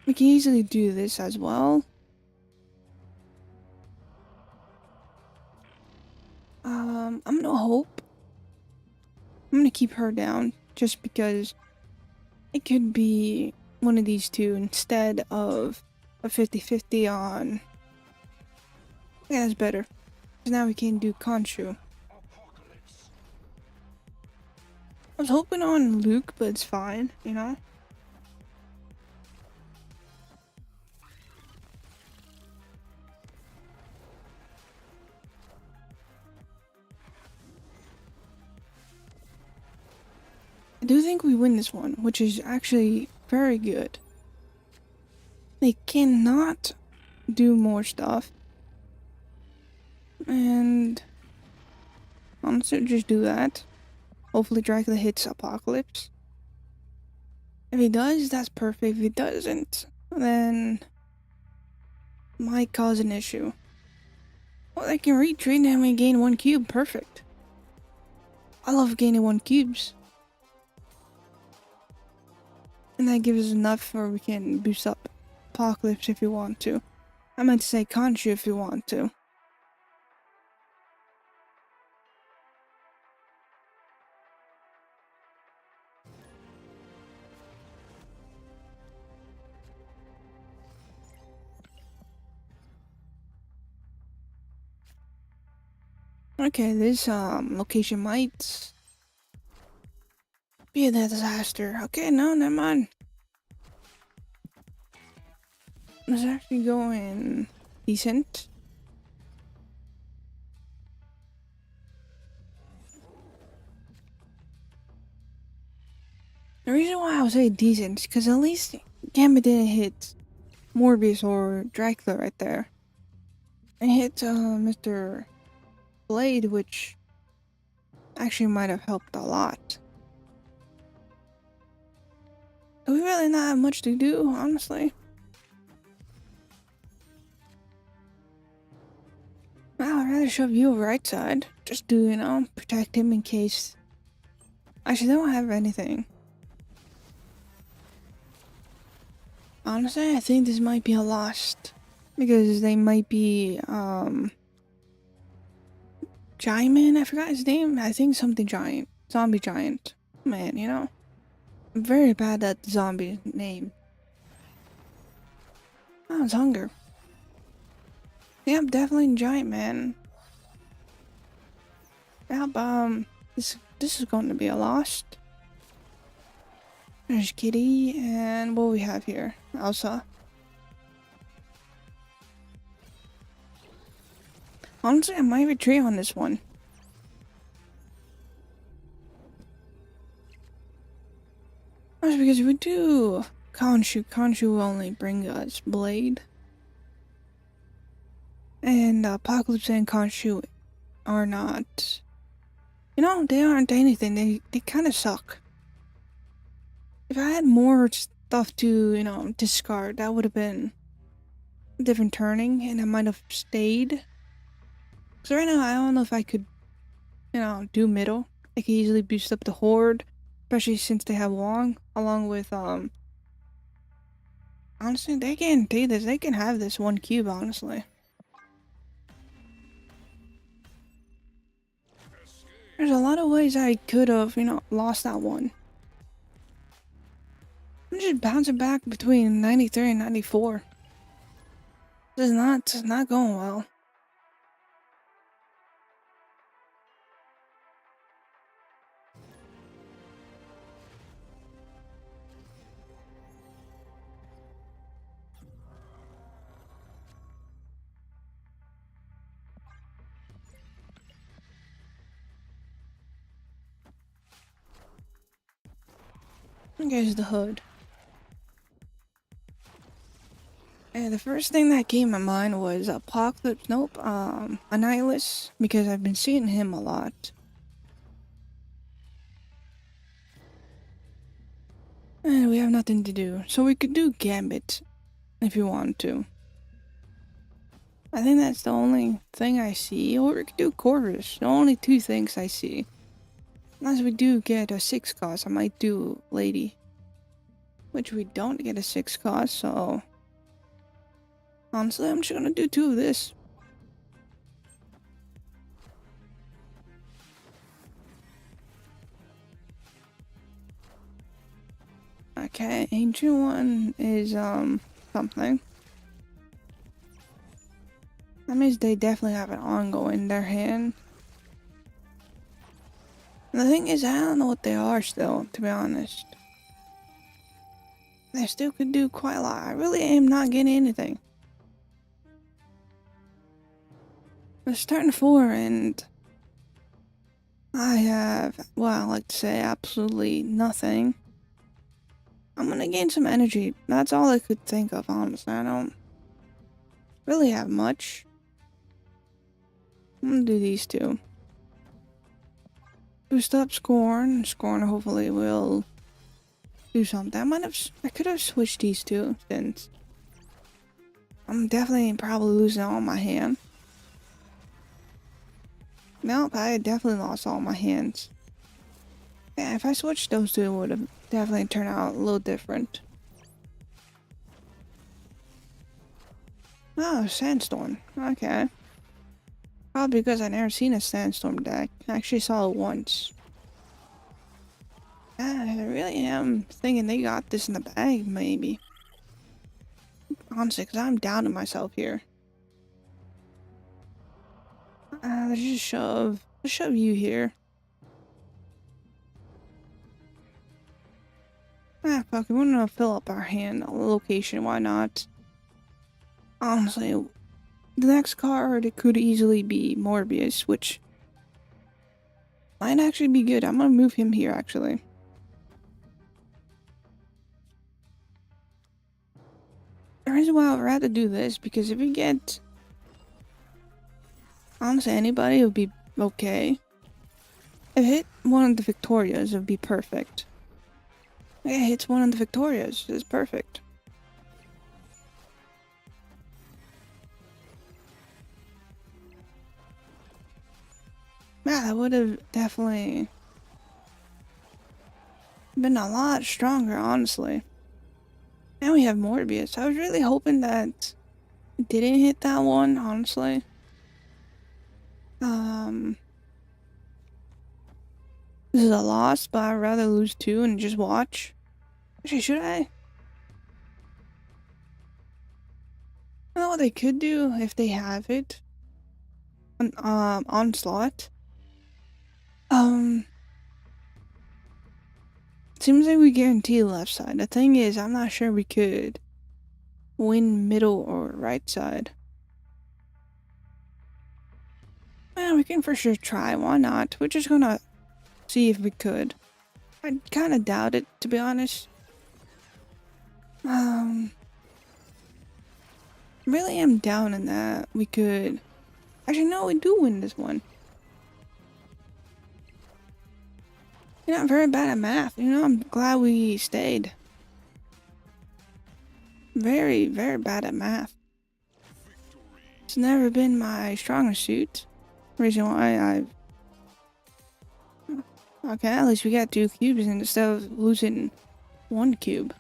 We can easily do this as well. I'm gonna hope. I'm gonna keep her down just because it could be one of these two instead of a 50-50 on. Yeah, that's better. Because now we can do Khonshu. I was hoping on Luke, but it's fine, you know? I do think we win this one, which is actually very good. They cannot do more stuff. And honestly, just do that. Hopefully Dracula hits Apocalypse. If he does, that's perfect. If he doesn't, then might cause an issue. Well, they can retreat and we gain 1 cube. Perfect. I love gaining 1 cubes. And that gives us enough where we can boost up Apocalypse if we want to. I meant to say Khonshu if we want to. Okay, this location might be a disaster. Okay, no, never mind. It's actually going decent. The reason why I would say decent is because at least Gambit didn't hit Morbius or Dracula right there. I hit Mr. Blade, which actually might have helped a lot. We really not have much to do, honestly. Well, I'd rather shove you over right side. Just to, protect him in case. Actually, they don't have anything. Honestly, I think this might be a lost. Because they might be, Giant Man? I forgot his name. I think something giant. Zombie giant. Man, I'm very bad at the zombie name. Oh, it's hunger. Yep, definitely giant man. Yep, this is going to be a lost. There's Kitty, and what we have here? Elsa. Honestly, I might retreat on this one. That's because we do Khonshu will only bring us Blade. And Apocalypse and Khonshu are not... they aren't anything. They kind of suck. If I had more stuff to, discard, that would have been a different turning, and I might have stayed. So right now, I don't know if I could, do middle. I could easily boost up the Horde, especially since they have Wong, along with, honestly, they can take this. They can have this one cube, honestly. There's a lot of ways I could have, lost that one. I'm just bouncing back between 93 and 94. This is not going well. Here's the hood. And the first thing that came to mind was Apocalypse, nope, Annihilus, because I've been seeing him a lot. And we have nothing to do, so we could do Gambit, if you want to. I think that's the only thing I see, or we could do Corvus, the only two things I see. Unless we do get a 6 cost, I might do Lady. Which we don't get a 6 cost, so... honestly, I'm just gonna do 2 of this. Okay, Ancient One is, something. That means they definitely have an ongoing in their hand. And the thing is, I don't know what they are still, to be honest. They still could do quite a lot. I really am not getting anything. We're starting 4 and... I have, well, I like to say absolutely nothing. I'm gonna gain some energy. That's all I could think of, honestly. I don't really have much. I'm gonna do these 2. Boost up Scorn. Scorn hopefully will do something. I could have switched these 2 since I'm definitely probably losing all my hand. Nope, I definitely lost all my hands. Yeah, if I switched those 2, it would have definitely turned out a little different. Oh, Sandstorm. Okay. Probably because I never seen a Sandstorm deck. I actually saw it once. I really am thinking they got this in the bag, maybe. Honestly, because I'm doubting myself here. Let's just shove. Let's shove you here. Fuck it. We're gonna fill up our hand location. Why not? Honestly, the next card, it could easily be Morbius, which might actually be good. I'm gonna move him here, actually. The reason why I'd rather do this, because if we get Honestly, anybody would be okay. If it hit one of the Victorias, it would be perfect. Yeah, it hits one of the Victorias. It's perfect. Yeah, that would have definitely been a lot stronger, honestly. Now we have Morbius. I was really hoping that it didn't hit that one, honestly. This is a loss, but I'd rather lose two and just watch. Actually, should I? You know what they could do if they have it? Onslaught. Um, seems like we guarantee left side. The thing is, I'm not sure we could win middle or right side. Yeah, we can for sure try. Why not? We're just gonna see if we could. I kind of doubt it, to be honest. Really am down in that we could. Actually, no, we do win this one. You're not very bad at math. You know, I'm glad we stayed. Very, very bad at math. It's never been my strongest suit. Reason why I've... Okay, at least we got 2 cubes instead of losing 1 cube.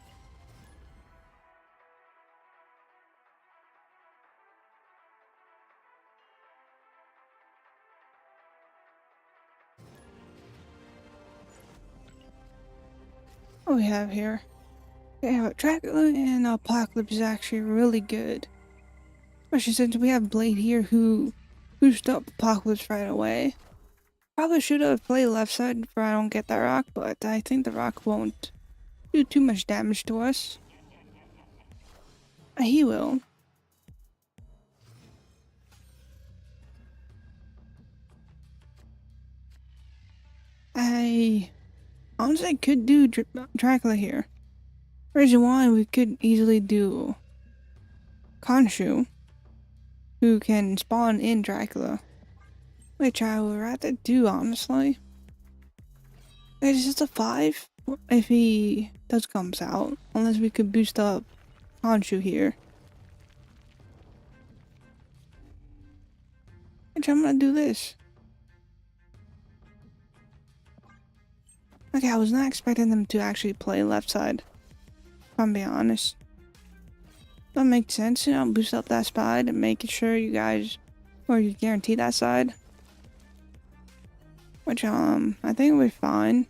What we have here? We have Dracula and Apocalypse is actually really good. Especially since we have Blade here who boosted up Apocalypse right away. Probably should have played left side if I don't get that rock, but I think the rock won't do too much damage to us. He will. I honestly could do Dracula here. Reason why we could easily do Khonshu, who can spawn in Dracula. Which I would rather do, honestly. It's just a 5 if he does comes out. Unless we could boost up Khonshu here. Which I'm gonna do this. Okay, I was not expecting them to actually play left side. If I'm being honest. That makes sense, you know, boost up that side and making sure you guys, or you guarantee that side. Which, I think we're fine.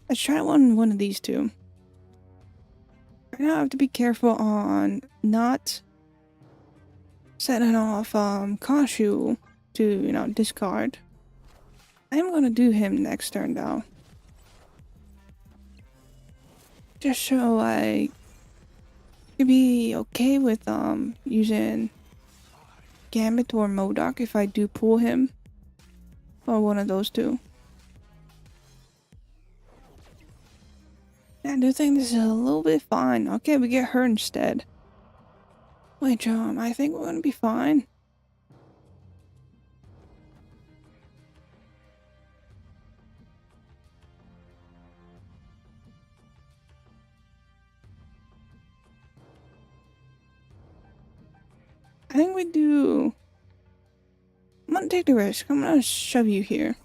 Let's try one of these two. I now have to be careful on not setting off, Khonshu to, you know, discard. I am gonna do him next turn, though. Just so I could be okay with, using Gambit or Modok if I do pull him. Or one of those two. I do think this is a little bit fine. Okay, we get her instead. Which, I think we're gonna be fine. I think we do... I'm gonna take the risk. I'm gonna shove you here.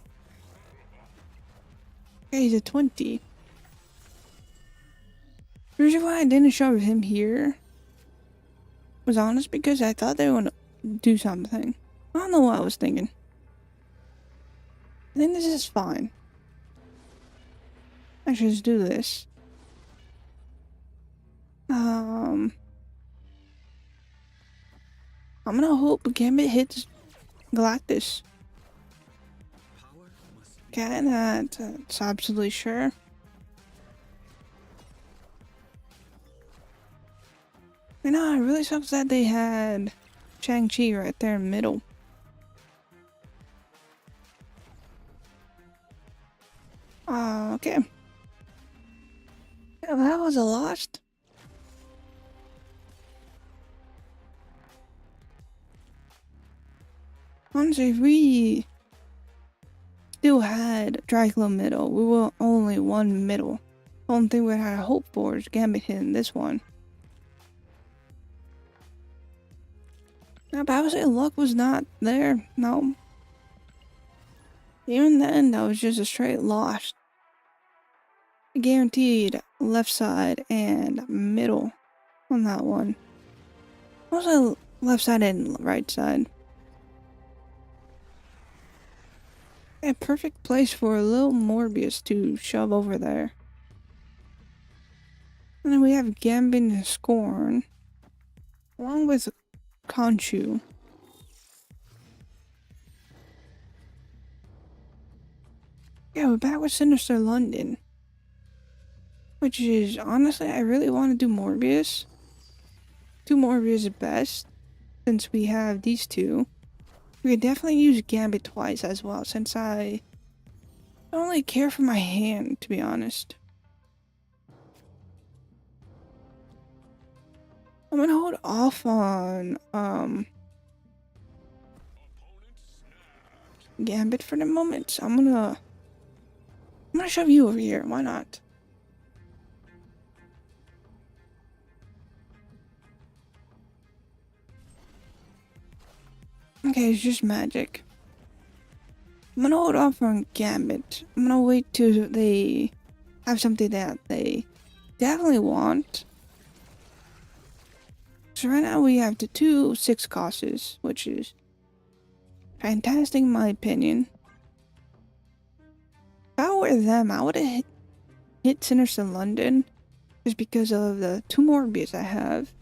Okay, he's a 20. The reason why I didn't shove him here was honest because I thought they were gonna do something. I don't know what I was thinking. I think this is fine. I should just do this. I'm gonna hope Gambit hits Galactus. Okay, that's absolutely sure. You know, it really sucks that they had Shang-Chi right there in the middle. Okay. Yeah, that was a loss. Honestly, if we still had Dracula middle, we were only one middle. The only thing we had to hope for is Gambit hitting this one. Now, but I would say luck was not there. No. Even then, that was just a straight loss. Guaranteed left side and middle on that one. Also left side and right side. A perfect place for a little Morbius to shove over there. And then we have Gambit and Scorn, along with Conchu. Yeah, we're back with Sinister London. Which is, honestly, I really want to do Morbius. Do Morbius best, since we have these two. We could definitely use Gambit twice as well, since I don't really care for my hand, to be honest. I'm gonna hold off on, Gambit for the moment. I'm gonna shove you over here. Why not? Okay, it's just magic. I'm gonna hold off on Gambit. I'm gonna wait till they have something that they definitely want. So right now we have the 2 6 costs, which is fantastic in my opinion. If I were them, I would have hit Sinister London just because of the 2 Morbius I have.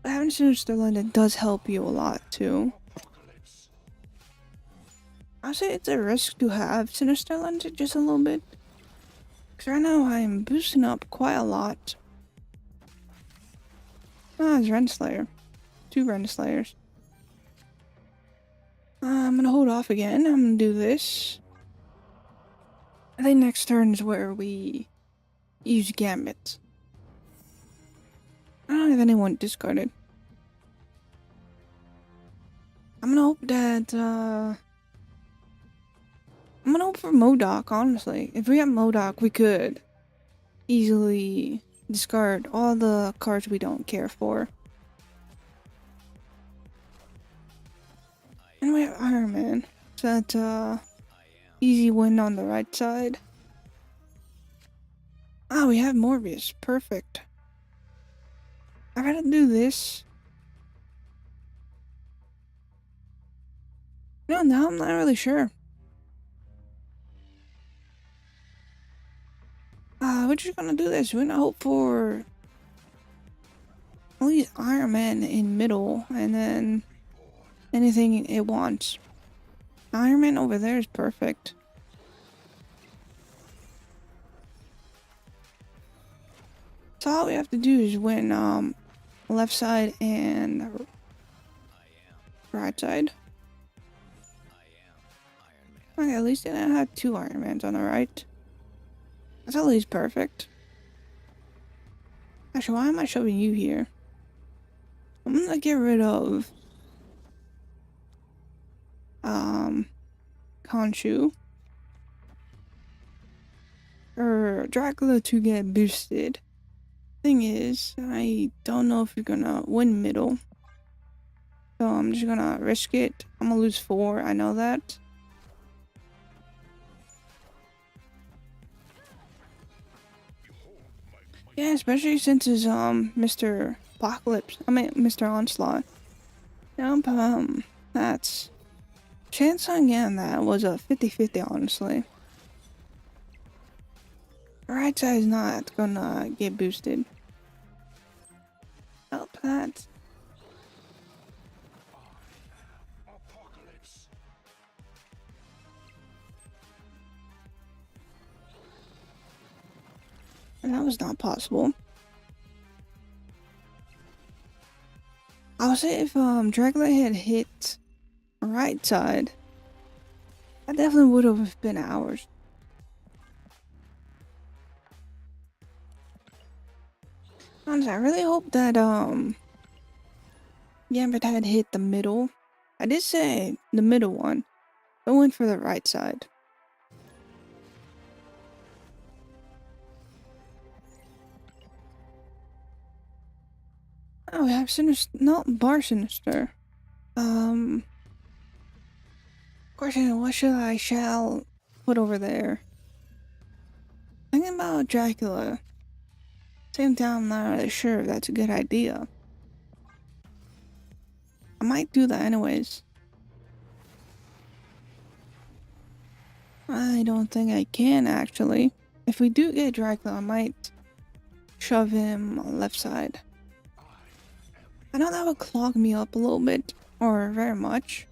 But having Sinister London does help you a lot too. I'll say it's a risk to have Sinister London just a little bit. Because right now I'm boosting up quite a lot. Ah, it's Renslayer. 2 Renslayers. I'm gonna hold off again. I'm gonna do this. I think next turn is where we use Gambit. I don't have anyone discarded. I'm gonna hope that, I'm gonna hope for MODOK, honestly. If we have MODOK, we could easily discard all the cards we don't care for. And we have Iron Man. So that, easy win on the right side. Ah, we have Morbius. Perfect. I gotta do this. No, now I'm not really sure. We're just gonna do this. We're gonna hope for at least Iron Man in middle, and then anything it wants. Iron Man over there is perfect. So all we have to do is win left side and right side. Okay, at least I have 2 Iron Mans on the right. That's at least perfect. Actually, why am I shoving you here? I'm gonna get rid of Khonshu or Dracula to get boosted. Thing is, I don't know if you're gonna win middle, so I'm just gonna risk it. I'm gonna lose 4, I know that. Yeah, especially since it's Mr. Apocalypse. I mean Mr. Onslaught. Nope, that's chance on getting that was a 50-50 honestly. The right side is not gonna get boosted. Help that. And that was not possible. I would say if Dracula had hit right side, that definitely would have been ours. Honestly, I really hope that Gambit had hit the middle, I did say the middle one. I went for the right side. Oh, we have Sinister, not Bar Sinister. Question, what shall put over there? Thinking about Dracula. Same time, I'm not really sure if that's a good idea. I might do that anyways. I don't think I can actually. If we do get Dracula, I might shove him on the left side. I know that would clog me up a little bit, or very much.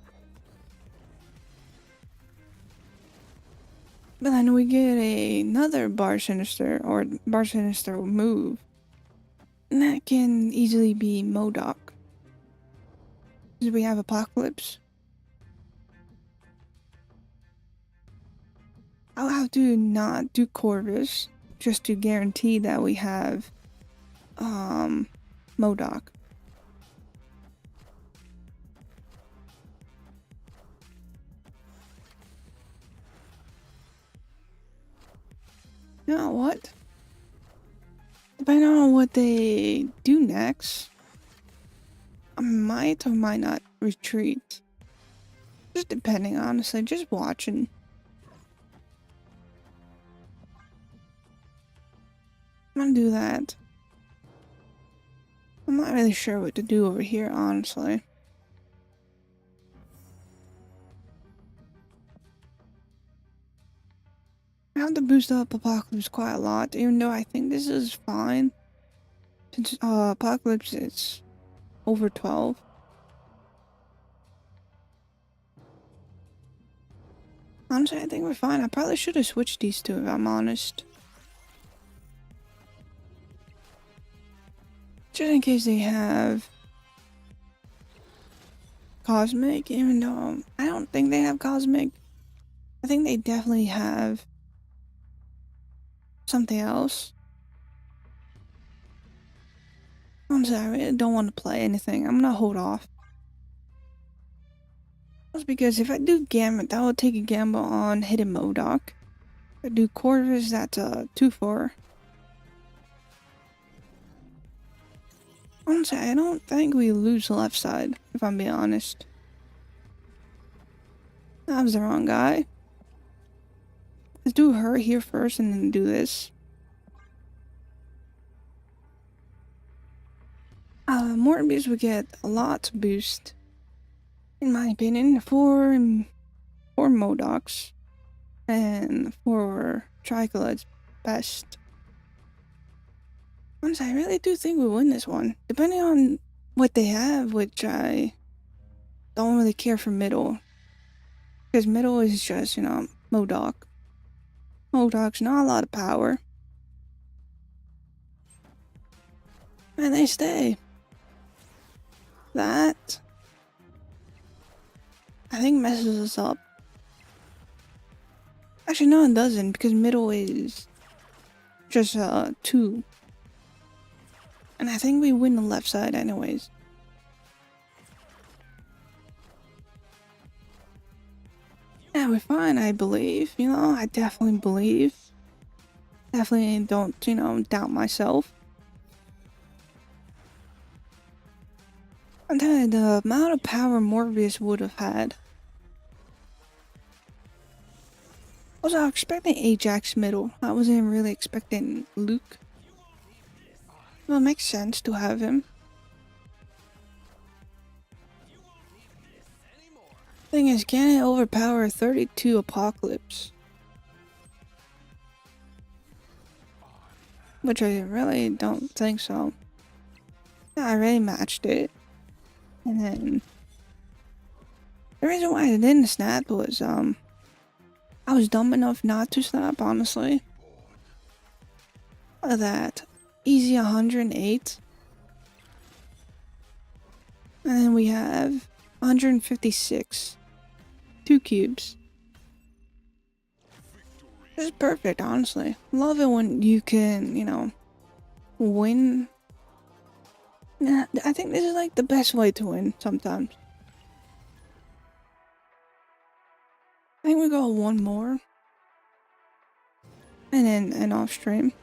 But then we get another Bar Sinister, or Bar Sinister move. And that can easily be MODOK. Because we have Apocalypse. I'll have to not do Corvus, just to guarantee that we have, MODOK. You know what? Depending on what they do next, I might or might not retreat. Just depending, honestly, just watching. I'm gonna do that. I'm not really sure what to do over here, honestly. I have to boost up Apocalypse quite a lot, even though I think this is fine. Since Apocalypse is over 12. Honestly, I think we're fine. I probably should have switched these two, if I'm honest. Just in case they have Cosmic, even though I don't think they have Cosmic. I think they definitely have something else. Honestly, I really don't want to play anything. I'm gonna hold off. That's because if I do Gambit, that will take a gamble on hitting MODOK. If I do Corvus, that's a 2-4. Honestly, I don't think we lose the left side, if I'm being honest. That was the wrong guy. Let's do her here first and then do this. Morbius would get a lot to boost, in my opinion, for MODOKs. And for Dracula, it's best. Honestly, I really do think we win this one. Depending on what they have, which I don't really care for middle. Because middle is just, MODOK. MODOK's not a lot of power. And they stay. That, I think, messes us up. Actually, no, it doesn't, because middle is just 2. And I think we win the left side anyways. Yeah, we're fine, I believe. I definitely believe. Definitely don't, doubt myself. I'm telling you, the amount of power Morbius would have had. Also, I was expecting Ajax middle. I wasn't really expecting Luke. Well, it makes sense to have him. Thing is, can it overpower 32 Apocalypse? Which I really don't think so. Yeah, I really matched it. And then the reason why I didn't snap was I was dumb enough not to snap, honestly. Look at that. Easy 108. And then we have 156. 2 cubes. This is perfect, honestly. Love it when you can, win. Yeah, I think this is like the best way to win sometimes. think we got one more. And then an off stream.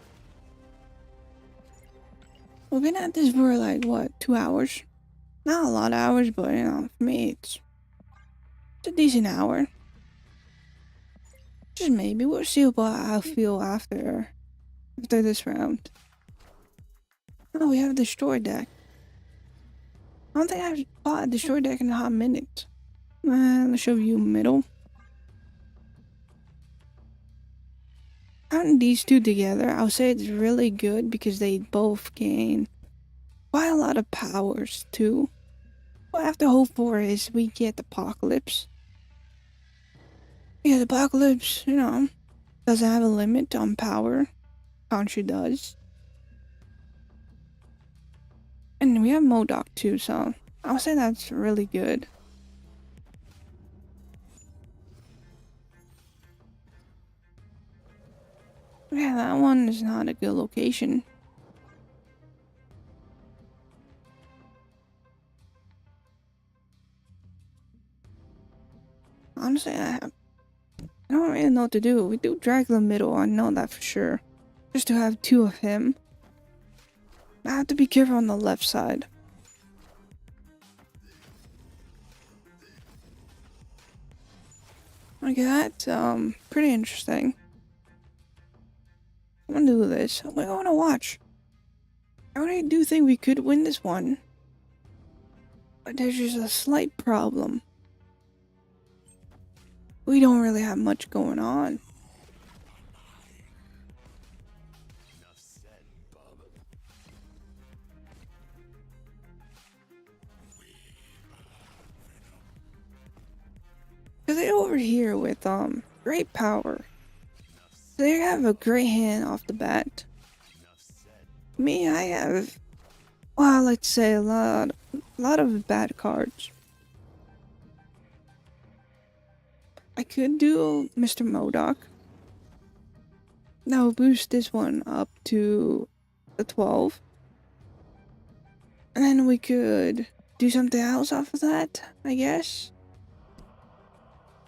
We've been at this for like, what, 2 hours? Not a lot of hours, but you know, for me, it's a decent hour. Just maybe. We'll see what I'll feel after this round. Oh, we have a destroy deck. I don't think I've bought a destroy deck in a hot minute. Let's show you middle. Having these two together, I would say it's really good because they both gain quite a lot of powers too. What I have to hope for is we get Apocalypse. Yeah, the Apocalypse, you know, doesn't have a limit on power. Contra does. And we have Modok too, so I would say that's really good. Yeah, that one is not a good location. Honestly, I don't really know what to do. We do Dracula middle, I know that for sure. Just to have two of him. I have to be careful on the left side. Okay, that's pretty interesting. I'm gonna do this. We're gonna watch. I already do think we could win this one. But there's just a slight problem. We don't really have much going on. Cause they're over here with great power. They have a great hand off the bat. Me, I have, well, let's say a lot of bad cards. I could do Mr. Modok. That will boost this one up to the 12. And then we could do something else off of that, I guess.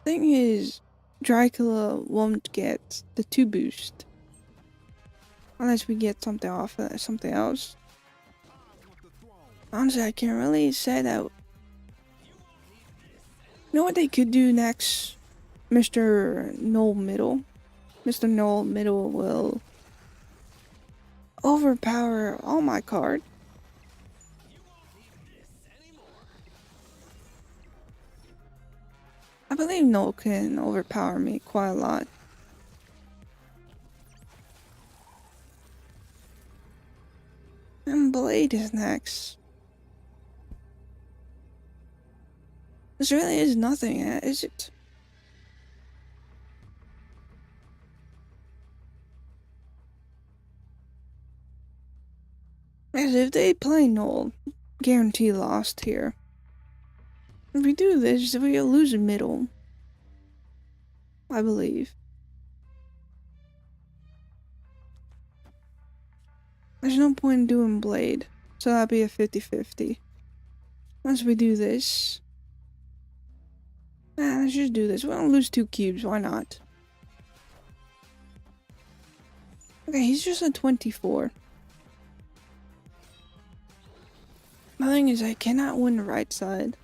Thing is, Dracula won't get the 2 boost. Unless we get something off of something else. Honestly, I can't really say that. You know what they could do next? Mr. Null Middle. Mr. Null Middle will overpower all my cards. I believe Null can overpower me quite a lot. And Blade is next. This really is nothing, is it? As if they play Null, guarantee lost here. If we do this, we'll lose a middle. I believe. There's no point in doing Blade, so that'll be a 50-50. Once we do this... let's just do this. We don't lose 2 cubes, why not? Okay, he's just a 24. The thing is, I cannot win the right side.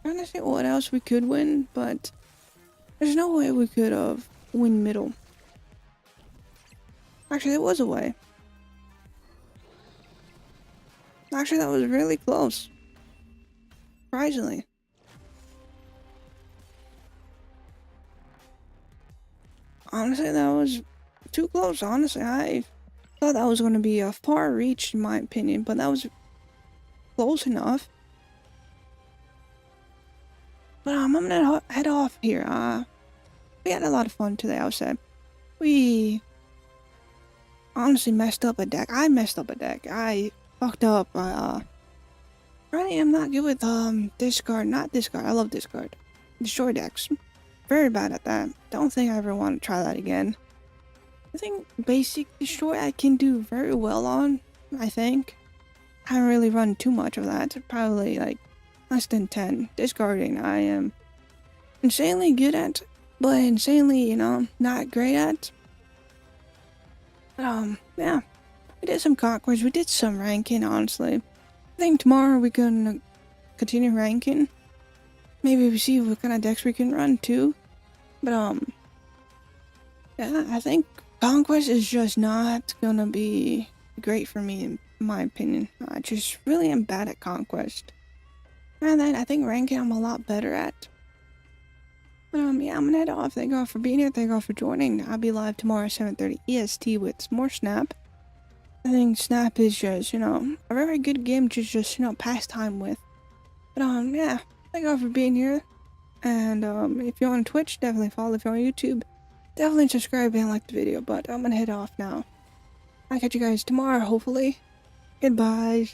I'm trying to see what else we could win, but there's no way we could have win middle. Actually, there was a way. Actually, that was really close. Surprisingly. Honestly, that was too close. Honestly, I thought that was going to be a far reach in my opinion, but that was close enough. But I'm gonna head off here. We had a lot of fun today, I'll say. We honestly messed up a deck. I messed up a deck. I fucked up. Really am not good with discard. Not discard. I love discard. Destroy decks. Very bad at that. Don't think I ever want to try that again. I think basic destroy I can do very well on. I think. I haven't really run too much of that. Probably like less than 10. Discarding, I am insanely good at, but insanely, not great at. Yeah. We did some conquest, we did some ranking, honestly. I think tomorrow we can continue ranking. Maybe we see what kind of decks we can run too. But, yeah, I think conquest is just not gonna be great for me, in my opinion. I just really am bad at conquest. And then I think ranking I'm a lot better at. But, yeah, I'm gonna head off. Thank you all for being here. Thank you all for joining. I'll be live tomorrow at 7:30 EST with some more Snap. I think Snap is just, a very good game to just, pass time with. But, yeah, thank you all for being here. And, if you're on Twitch, definitely follow. If you're on YouTube, definitely subscribe and like the video. But I'm gonna head off now. I'll catch you guys tomorrow, hopefully. Goodbye.